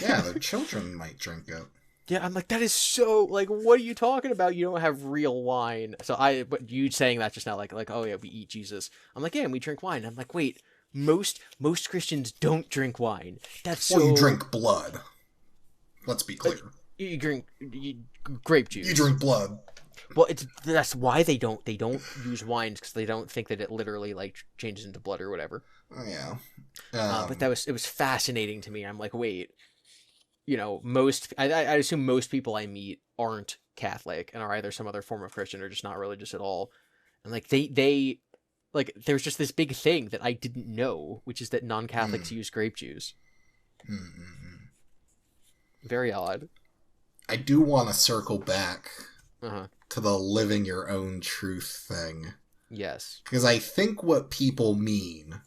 Yeah, the children might drink it. Yeah, I'm like, that is so, like, what are you talking about? You don't have real wine. But you saying that just now, like, oh yeah, we eat Jesus. I'm like, yeah, and we drink wine. I'm like, wait, most Christians don't drink wine. That's so... Well, you drink blood. Let's be clear. You drink grape juice. You drink blood. Well, that's why they don't use wines, because they don't think that it literally, like, changes into blood or whatever. Oh, yeah. But it was fascinating to me. I'm like, wait, I assume most people I meet aren't Catholic and are either some other form of Christian or just not religious at all. And, like, they like, there's just this big thing that I didn't know, which is that non-Catholics use grape juice. Very odd. I do want to circle back Uh-huh. to the living your own truth thing. Yes. Because I think what people mean,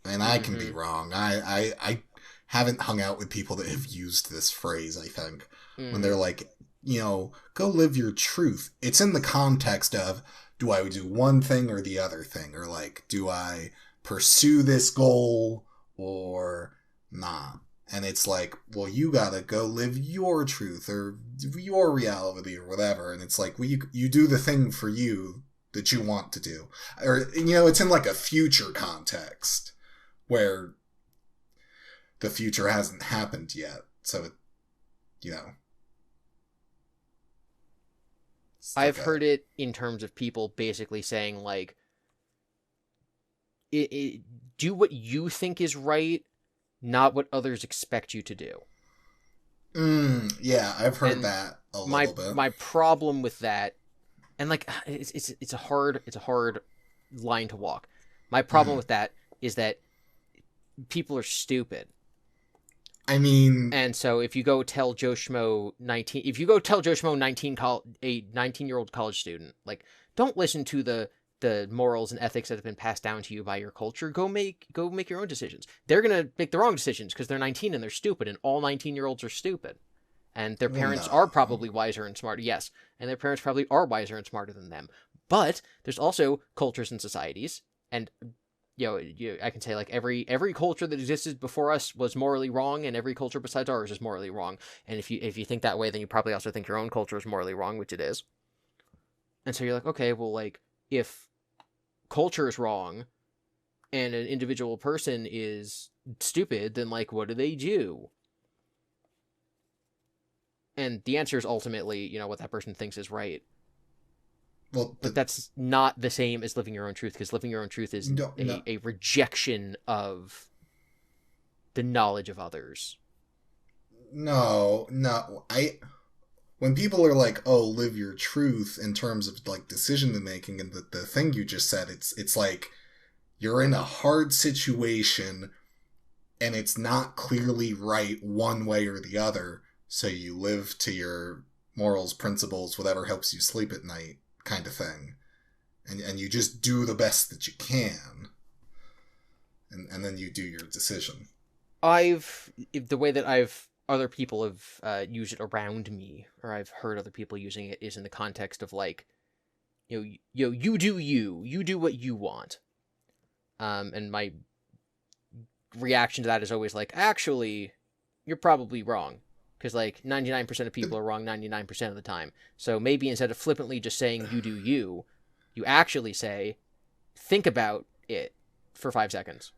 and I can be wrong, I haven't hung out with people that have used this phrase, I think, when they're like, go live your truth. It's in the context of, do I do one thing or the other thing? Or, like, do I pursue this goal or not? And it's like, well, you gotta go live your truth or your reality or whatever. And it's like, well, you do the thing for you that you want to do. Or, it's in, like, a future context where the future hasn't happened yet. So, I've heard it in terms of people basically saying, like, do what you think is right, not what others expect you to do. Yeah, I've heard And that a little bit. my problem with that, and like it's a hard line to walk. My problem with that is that people are stupid. I mean, And so if you go tell Joe Schmo 19-year-old college student, like, don't listen to the morals and ethics that have been passed down to you by your culture. Go make your own decisions. They're gonna make the wrong decisions because they're 19 and they're stupid, and all 19-year-olds are stupid. And their parents are probably wiser and smarter. Yes, and their parents probably are wiser and smarter than them. But there's also cultures and societies, and I can say, like, every culture that existed before us was morally wrong, and every culture besides ours is morally wrong. And if you think that way, then you probably also think your own culture is morally wrong, which it is. And so you're like, okay, well, like, if culture is wrong and an individual person is stupid, then, like, what do they do? And the answer is ultimately, what that person thinks is right. Well, but that's not the same as living your own truth, because living your own truth is a rejection of the knowledge of others. No. When people are like, oh, live your truth in terms of, like, decision making and the thing you just said, it's like you're in a hard situation and it's not clearly right one way or the other, so you live to your morals, principles, whatever helps you sleep at night, kind of thing. And you just do the best that you can. And then you do your decision. The way that other people have used it around me, or I've heard other people using it, is in the context of, like, you do you do what you want. And my reaction to that is always like, actually, you're probably wrong. Because, like, 99% of people are wrong 99% of the time. So maybe instead of flippantly just saying you do you, you actually say, think about it for 5 seconds.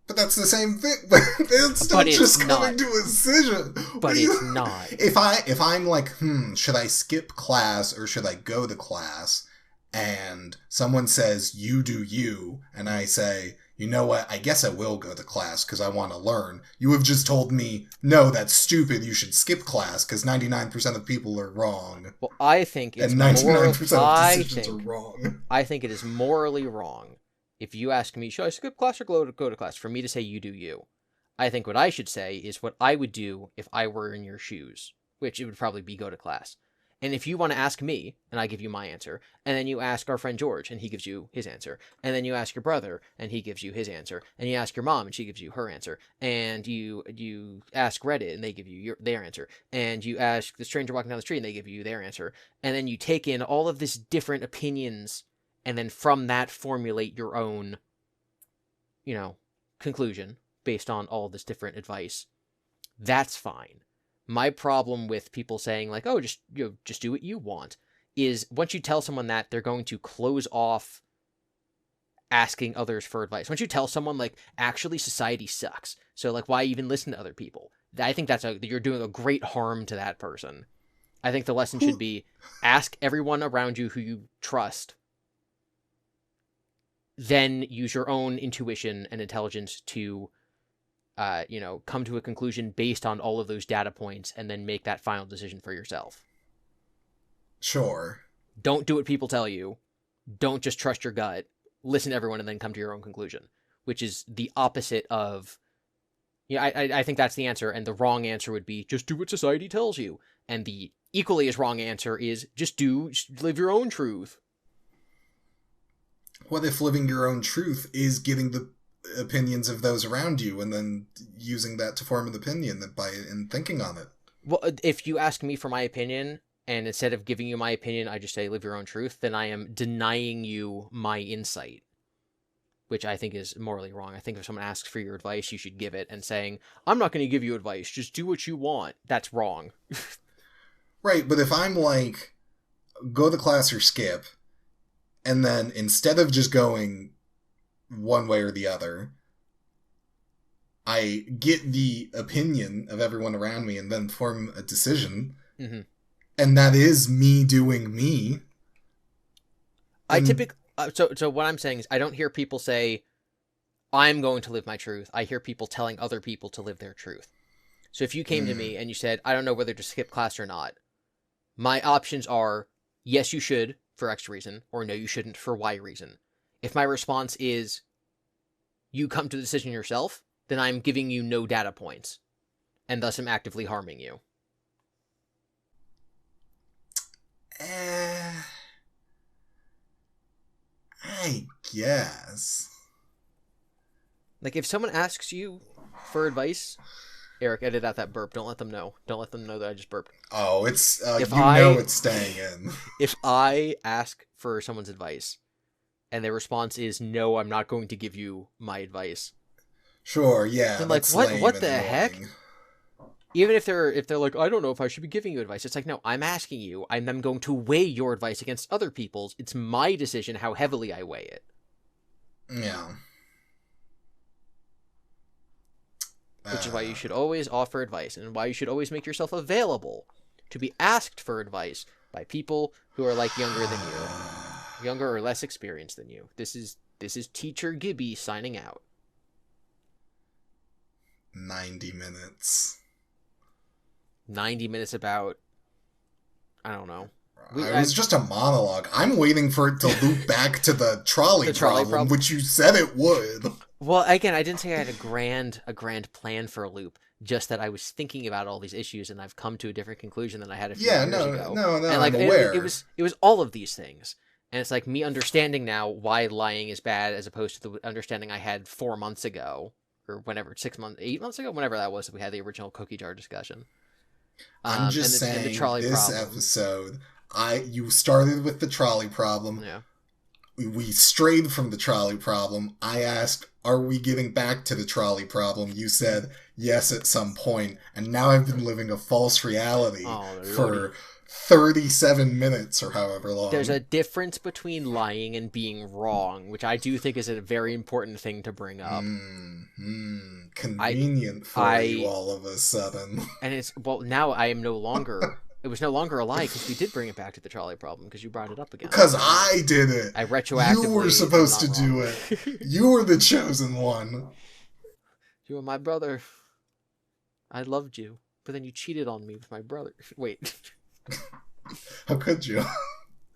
But that's the same thing. It's still just coming to a decision. But it's not. If I'm like, should I skip class or should I go to class? And someone says, you do you, and I say, you know what, I guess I will go to class because I want to learn. You have just told me, no, that's stupid, you should skip class because 99% of people are wrong. Well, I think it's 99% of decisions are wrong. I think it is morally wrong if you ask me, should I skip class or go to class, for me to say you do you. I think what I should say is what I would do if I were in your shoes, which it would probably be go to class. And if you want to ask me, and I give you my answer, and then you ask our friend George, and he gives you his answer, and then you ask your brother, and he gives you his answer, and you ask your mom, and she gives you her answer, and you ask Reddit, and they give you their answer, and you ask the stranger walking down the street, and they give you their answer, and then you take in all of these different opinions, and then from that formulate your own, conclusion based on all this different advice. That's fine. My problem with people saying, like, oh, just do what you want, is once you tell someone that, they're going to close off asking others for advice. Once you tell someone, like, actually society sucks, so, like, why even listen to other people? I think you're doing a great harm to that person. I think the lesson should be, ask everyone around you who you trust, then use your own intuition and intelligence to come to a conclusion based on all of those data points, and then make that final decision for yourself. Sure. Don't do what people tell you. Don't just trust your gut. Listen to everyone and then come to your own conclusion, which is the opposite of... I think that's the answer, and the wrong answer would be, just do what society tells you. And the equally as wrong answer is, just live your own truth. What if living your own truth is getting the opinions of those around you and then using that to form an opinion and thinking on it? Well, if you ask me for my opinion, and instead of giving you my opinion, I just say live your own truth, then I am denying you my insight, which I think is morally wrong. I think if someone asks for your advice, you should give it, and saying, I'm not going to give you advice, just do what you want, that's wrong. Right, but if I'm like, go to class or skip, and then instead of just going one way or the other, I get the opinion of everyone around me and then form a decision, and that is me doing me. I So what I'm saying is I don't hear people say, I'm going to live my truth. I hear people telling other people to live their truth. So if you came to me and you said, I don't know whether to skip class or not, my options are, yes, you should for X reason, or no, you shouldn't for Y reason. If my response is, you come to the decision yourself, then I'm giving you no data points, and thus I'm actively harming you. I guess. Like, if someone asks you for advice, Eric, edit out that burp. Don't let them know. Don't let them know that I just burped. Oh, it's, it's staying in. If I ask for someone's advice, and their response is, no, I'm not going to give you my advice. Sure, yeah. Then, like, what the heck? Even if they're like, I don't know if I should be giving you advice. It's like, no, I'm asking you. I'm going to weigh your advice against other people's. It's my decision how heavily I weigh it. Yeah. Which is why you should always offer advice, and why you should always make yourself available to be asked for advice by people who are, like, younger than you. Younger or less experienced than you. This is Teacher Gibby signing out. 90 minutes. 90 minutes about, I don't know. It was just a monologue. I'm waiting for it to loop back to the trolley problem, which you said it would. Well, again, I didn't say I had a grand plan for a loop. Just that I was thinking about all these issues, and I've come to a different conclusion than I had a few years ago. No, and like, I'm aware. It was all of these things, and it's like me understanding now why lying is bad, as opposed to the understanding I had 4 months ago, or whenever 8 months ago, whenever that was that we had the original cookie jar discussion. I'm just saying, this problem. Episode, you started with the trolley problem. Yeah. We strayed from the trolley problem. I asked, are we getting back to the trolley problem? You said yes at some point, and now I've been living a false reality for 37 minutes or however long. There's a difference between lying and being wrong, which I do think is a very important thing to bring up. Convenient for you all of a sudden. And it's, well, now I am no longer... It was no longer a lie, because we did bring it back to the trolley problem, because you brought it up again. Because I did it! I retroactively... You were supposed to do it. You were the chosen one. You were my brother. I loved you, but then you cheated on me with my brother. Wait. How could you?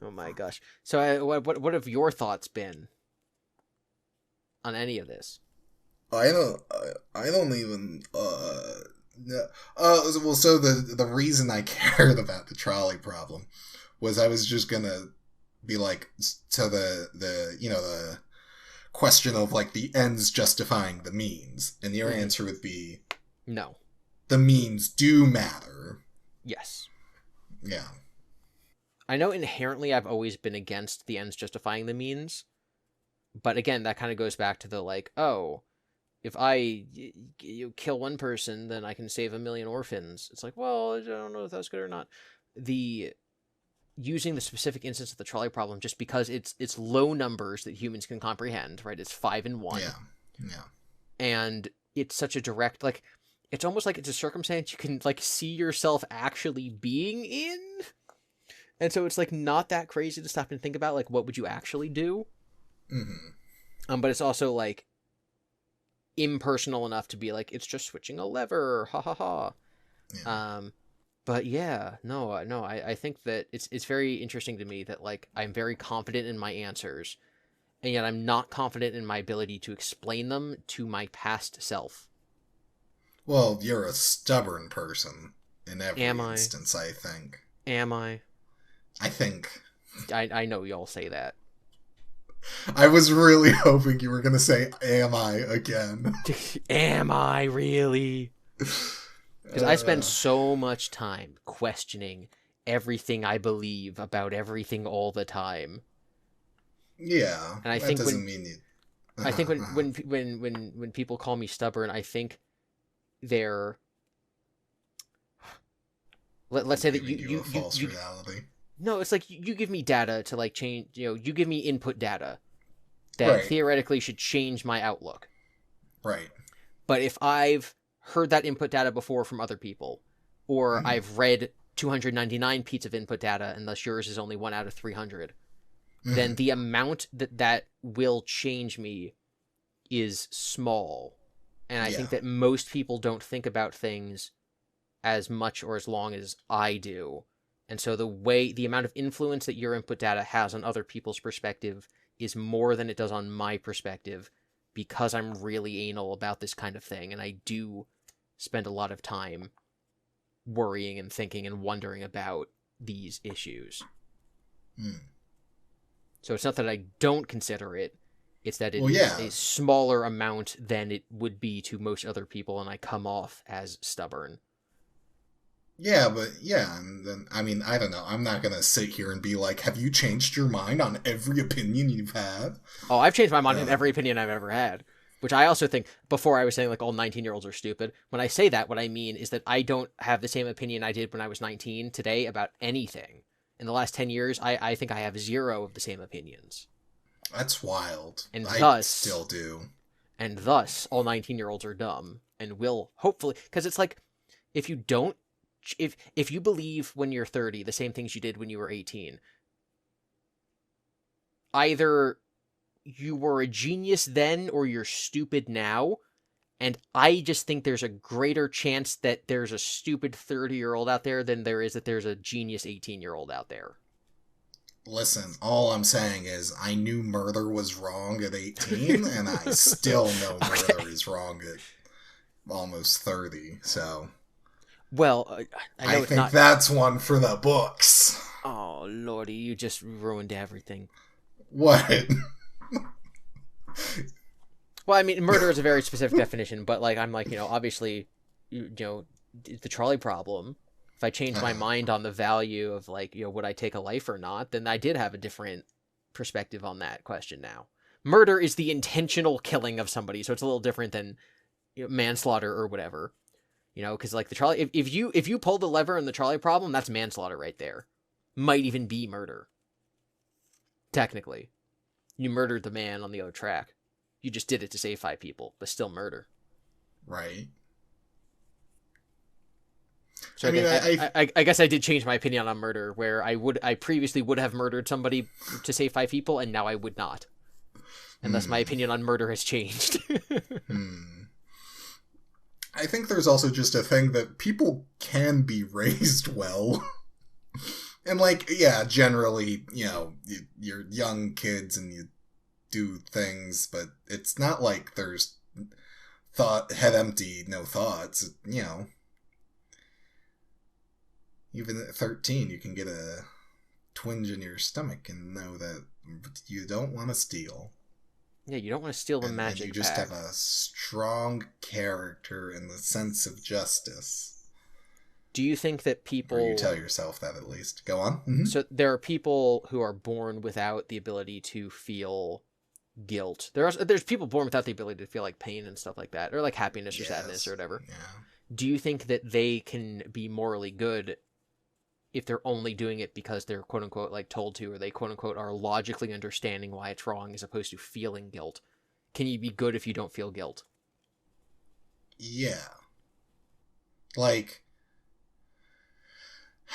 Oh my gosh. So what have your thoughts been on any of this? I don't even... well, so the reason I cared about the trolley problem was I was just gonna be like, to the question of, like, the ends justifying the means, and your answer would be no. The means do matter. Yes. Yeah. I know inherently I've always been against the ends justifying the means, but again, that kind of goes back to the, like, oh, if I kill one person, then I can save 1 million orphans. It's like, well, I don't know if that's good or not. Using the specific instance of the trolley problem, just because it's low numbers that humans can comprehend, right? It's 5 and 1. Yeah. And it's such a direct, like, it's almost like it's a circumstance you can, like, see yourself actually being in. And so it's, like, not that crazy to stop and think about, like, what would you actually do? Mm-hmm. But it's also, like, impersonal enough to be like, it's just switching a lever, ha ha ha. Yeah. But yeah, no, I think that it's very interesting to me that, like, I'm very confident in my answers, and yet I'm not confident in my ability to explain them to my past self. Well, you're a stubborn person in every instance, I think. Am I? I think. I know y'all say that. I was really hoping you were going to say, am I again? Am I really? Because I spend so much time questioning everything I believe about everything all the time. Yeah, and I think doesn't mean you... I think when people call me stubborn, I think they're... Let's say that you false reality. No, it's like you give me data to, like, change, you give me input data that theoretically should change my outlook. Right. But if I've heard that input data before from other people, or I've read 299 pieces of input data, and thus yours is only 1 out of 300, then the amount that will change me is small. And I think that most people don't think about things as much or as long as I do. And so the amount of influence that your input data has on other people's perspective is more than it does on my perspective, because I'm really anal about this kind of thing. And I do spend a lot of time worrying and thinking and wondering about these issues. So it's not that I don't consider it. It's that it is a smaller amount than it would be to most other people, and I come off as stubborn. Yeah, but and then, I mean, I don't know. I'm not gonna sit here and be like, have you changed your mind on every opinion you've had? Oh, I've changed my mind on every opinion I've ever had. Which I also think, before I was saying, like, all 19-year-olds are stupid. When I say that, what I mean is that I don't have the same opinion I did when I was 19 today about anything. In the last 10 years, I think I have 0 of the same opinions. That's wild. And I still do. And thus, all 19-year-olds are dumb, and will hopefully... Because it's like, if you don't... If you believe when you're 30 the same things you did when you were 18, either you were a genius then or you're stupid now, and I just think there's a greater chance that there's a stupid 30-year-old out there than there is that there's a genius 18-year-old out there. Listen, all I'm saying is I knew murder was wrong at 18, and I still know murder is wrong at almost 30, so... Well, I think that's one for the books. Oh, lordy, you just ruined everything. What? Well, I mean, murder is a very specific definition, but, like, I'm like, obviously, the trolley problem. If I changed my mind on the value of, like, would I take a life or not, then I did have a different perspective on that question now. Murder is the intentional killing of somebody, so it's a little different than manslaughter or whatever. Because, like, the trolley, if you pull the lever in the trolley problem, that's manslaughter right there. Might even be murder. Technically. You murdered the man on the other track. You just did it to save 5 people, but still murder. Right. So I guess I did change my opinion on murder, where I previously would have murdered somebody to save 5 people, and now I would not. And thus my opinion on murder has changed. I think there's also just a thing that people can be raised well. And, like, generally, you're young kids and you do things, but it's not like there's head empty, no thoughts, Even at 13, you can get a twinge in your stomach and know that you don't want to steal. Yeah, you don't want to steal the magic and you just pack. have a strong character in the sense of justice. Do you think that people... Or you tell yourself that, at least. Go on. Mm-hmm. So there are people who are born without the ability to feel guilt. There's people born without the ability to feel, like, pain and stuff like that, or, like, happiness or sadness or whatever. Yeah. Do you think that they can be morally good if they're only doing it because they're quote-unquote, like, told to, or they quote-unquote are logically understanding why it's wrong as opposed to feeling guilt? Can you be good if you don't feel guilt? Yeah. Like,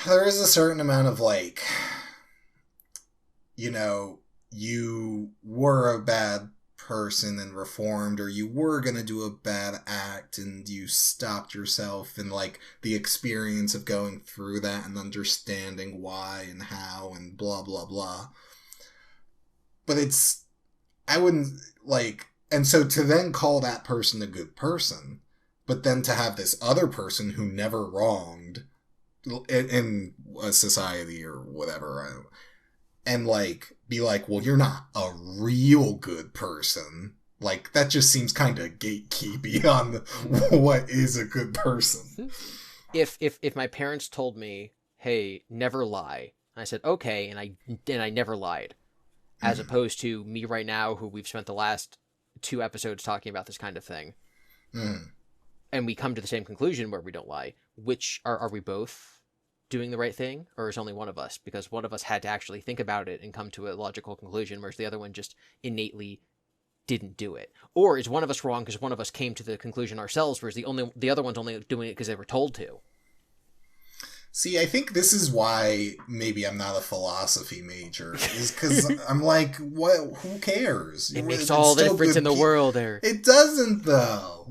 there is a certain amount of, like, you were a bad person and reformed, or you were gonna do a bad act and you stopped yourself, and, like, the experience of going through that and understanding why and how and blah blah blah. But I wouldn't, like, and so to then call that person a good person, but then to have this other person who never wronged in a society or whatever, and, like, be like, well, you're not a real good person. Like, that just seems kind of gatekeepy on what is a good person. If my parents told me, hey, never lie, I said, okay, and I never lied, as opposed to me right now, who we've spent the last 2 episodes talking about this kind of thing, and we come to the same conclusion where we don't lie, which are we both doing the right thing, or is only one of us? Because one of us had to actually think about it and come to a logical conclusion, whereas the other one just innately didn't do it. Or is one of us wrong because one of us came to the conclusion ourselves, whereas the other one's only doing it because they were told to? See, I think this is why maybe I'm not a philosophy major, is because I'm like, what? Who cares? It makes all the difference in the world, Eric. It doesn't, though.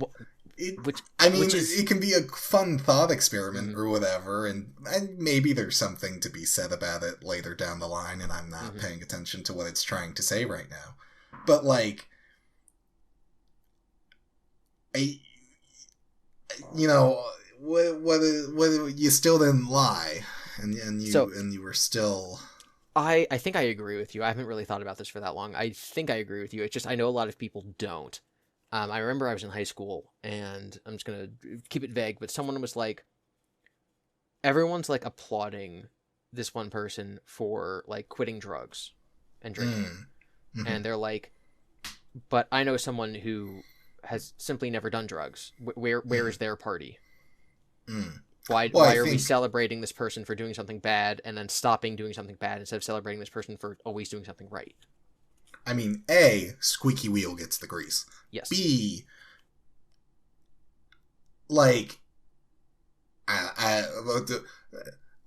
I mean, which is... it can be a fun thought experiment or whatever, and maybe there's something to be said about it later down the line, and I'm not paying attention to what it's trying to say right now. But, like, you know, what you still didn't lie, and you were still... I think I agree with you. I haven't really thought about this for that long. I think I agree with you. It's just I know a lot of people don't. I remember I was in high school, and I'm just going to keep it vague, but someone was like, everyone's, like, applauding this one person for, like, quitting drugs and drinking. Mm-hmm. And they're like, but I know someone who has simply never done drugs. Where is their party? Why are we celebrating this person for doing something bad and then stopping doing something bad instead of celebrating this person for always doing something right? I mean, A, squeaky wheel gets the grease. Yes. B, like,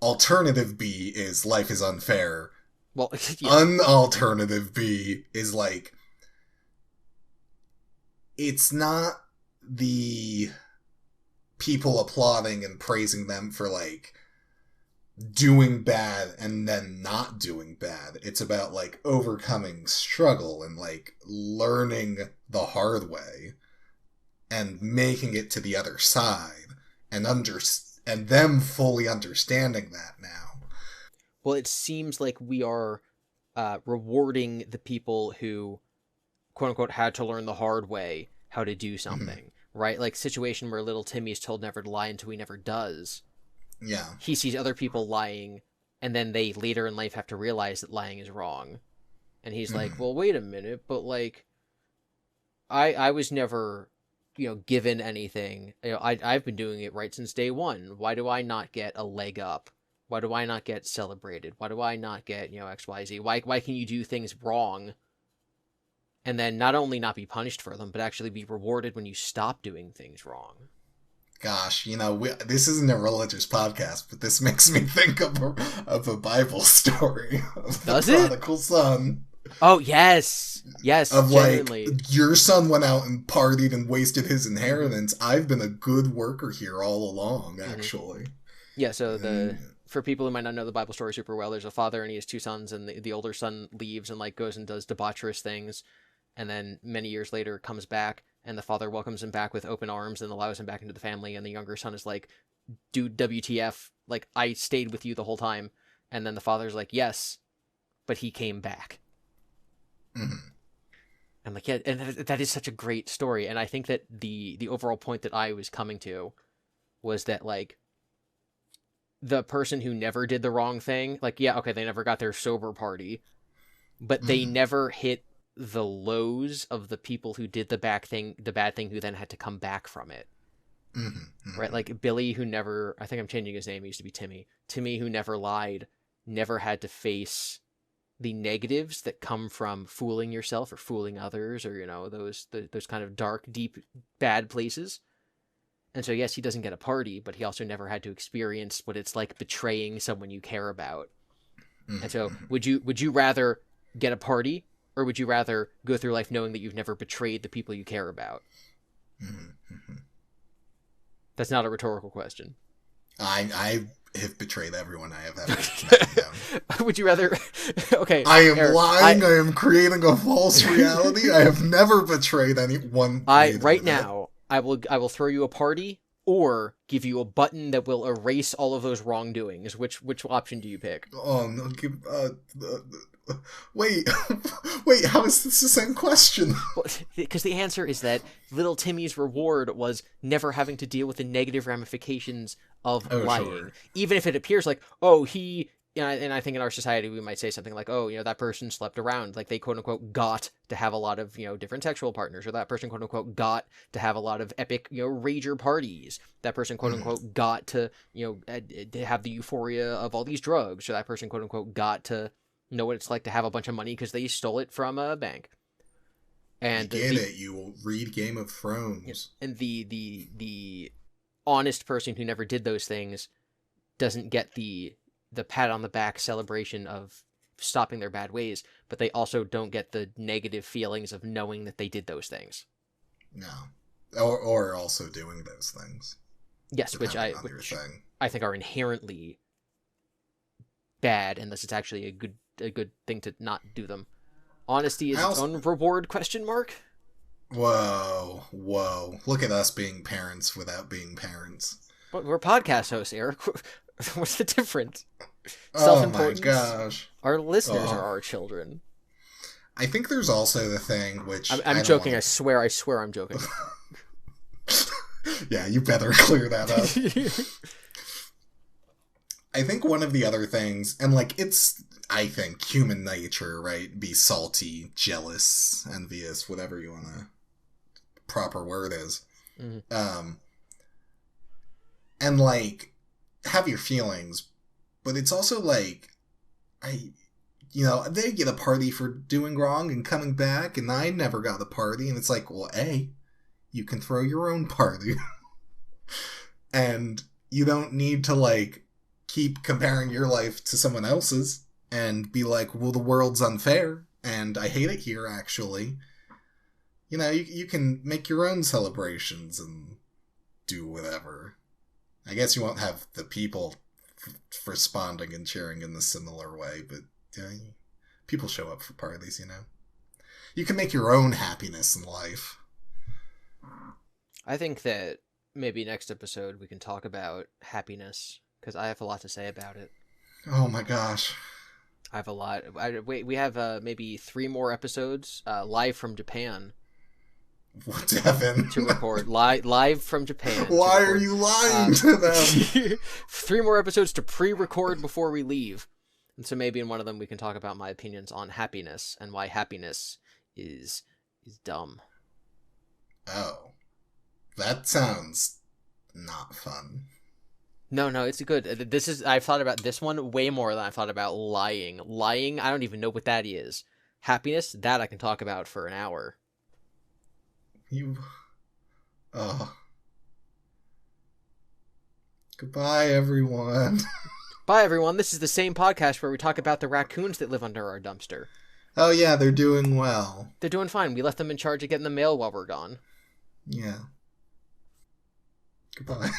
alternative B is life is unfair. Well, yeah. Unalternative B is like, it's not the people applauding and praising them for, like, doing bad and then not doing bad. It's about, like, overcoming struggle and, like, learning the hard way and making it to the other side and them fully understanding that now. Well, it seems like we are rewarding the people who, quote unquote, had to learn the hard way how to do something, right? Like, situation where little Timmy is told never to lie until he never does. Yeah. He sees other people lying, and then they later in life have to realize that lying is wrong. And he's like, well, wait a minute, but, like, I was never, given anything. I've been doing it right since day one. Why do I not get a leg up? Why do I not get celebrated? Why do I not get, XYZ? Why can you do things wrong and then not only not be punished for them, but actually be rewarded when you stop doing things wrong? Gosh, this isn't a religious podcast, but this makes me think of a Bible story of the prodigal son. Oh, yes. Yes, of genuinely. Like, your son went out and partied and wasted his inheritance. I've been a good worker here all along, actually. Yeah, so for people who might not know the Bible story super well, there's a father and he has two sons, and the older son leaves and, like, goes and does debaucherous things, and then many years later comes back, and the father welcomes him back with open arms and allows him back into the family, and the younger son is like, dude, WTF, like, I stayed with you the whole time. And then the father's like, yes, but he came back. I'm like, yeah, and that is such a great story. And I think that the overall point that I was coming to was that, like, the person who never did the wrong thing, like, yeah, okay, they never got their sober party, but they never hit the lows of the people who did the bad thing who then had to come back from it. Right? Like Billy, who never, I think I'm changing his name, he used to be Timmy, who never lied, never had to face the negatives that come from fooling yourself or fooling others, or, those kind of dark, deep, bad places. And so, yes, he doesn't get a party, but he also never had to experience what it's like betraying someone you care about. And so, would you rather get a party, or would you rather go through life knowing that you've never betrayed the people you care about? That's not a rhetorical question. I have betrayed everyone I have ever. Would you rather... Okay. I am Eric, lying. I am creating a false reality. I have never betrayed anyone. Right now, I will throw you a party or give you a button that will erase all of those wrongdoings. Which option do you pick? Oh, no. Wait, how is this the same question? Because the answer is that little Timmy's reward was never having to deal with the negative ramifications of lying. Sure. Even if it appears like, he... and I think in our society we might say something like, that person slept around. Like, they quote-unquote got to have a lot of, different sexual partners. Or that person quote-unquote got to have a lot of epic, rager parties. That person quote-unquote got to, to have the euphoria of all these drugs. Or that person quote-unquote got to know what it's like to have a bunch of money because they stole it from a bank. And you get it. You will read Game of Thrones. And the honest person who never did those things doesn't get the pat on the back celebration of stopping their bad ways, but they also don't get the negative feelings of knowing that they did those things. No. Or also doing those things. Yes, which I think are inherently bad, unless it's actually a good thing to not do them. Honesty is its own reward, question mark? Whoa. Look at us being parents without being parents. But we're podcast hosts, Eric. What's the difference? Oh my gosh. Our listeners are our children. I think there's also the thing which... I'm joking, I swear I'm joking. Yeah, you better clear that up. I think one of the other things, and like it's, I think, human nature, right? Be salty, jealous, envious, whatever you want to proper word is. Mm-hmm. And like, have your feelings, but it's also like, they get a party for doing wrong and coming back, and I never got a party, and it's like, well, you can throw your own party. And you don't need to, like, keep comparing your life to someone else's and be like, well, the world's unfair, and I hate it here, actually. You can make your own celebrations and do whatever. I guess you won't have the people responding and cheering in the similar way, but people show up for parties, You can make your own happiness in life. I think that maybe next episode we can talk about happiness, because I have a lot to say about it. Oh my gosh. I have a lot. We have maybe 3 more episodes live from Japan. What, Devon? To record live from Japan. Why are you lying to them? 3 more episodes to pre-record before we leave. And so maybe in one of them we can talk about my opinions on happiness and why happiness is dumb. Oh. That sounds not fun. No, it's good. I've thought about this one way more than I've thought about lying. Lying, I don't even know what that is. Happiness, that I can talk about for an hour. Goodbye, everyone. Bye, everyone. This is the same podcast where we talk about the raccoons that live under our dumpster. Oh, yeah, they're doing well. They're doing fine. We left them in charge of getting the mail while we're gone. Yeah. Goodbye.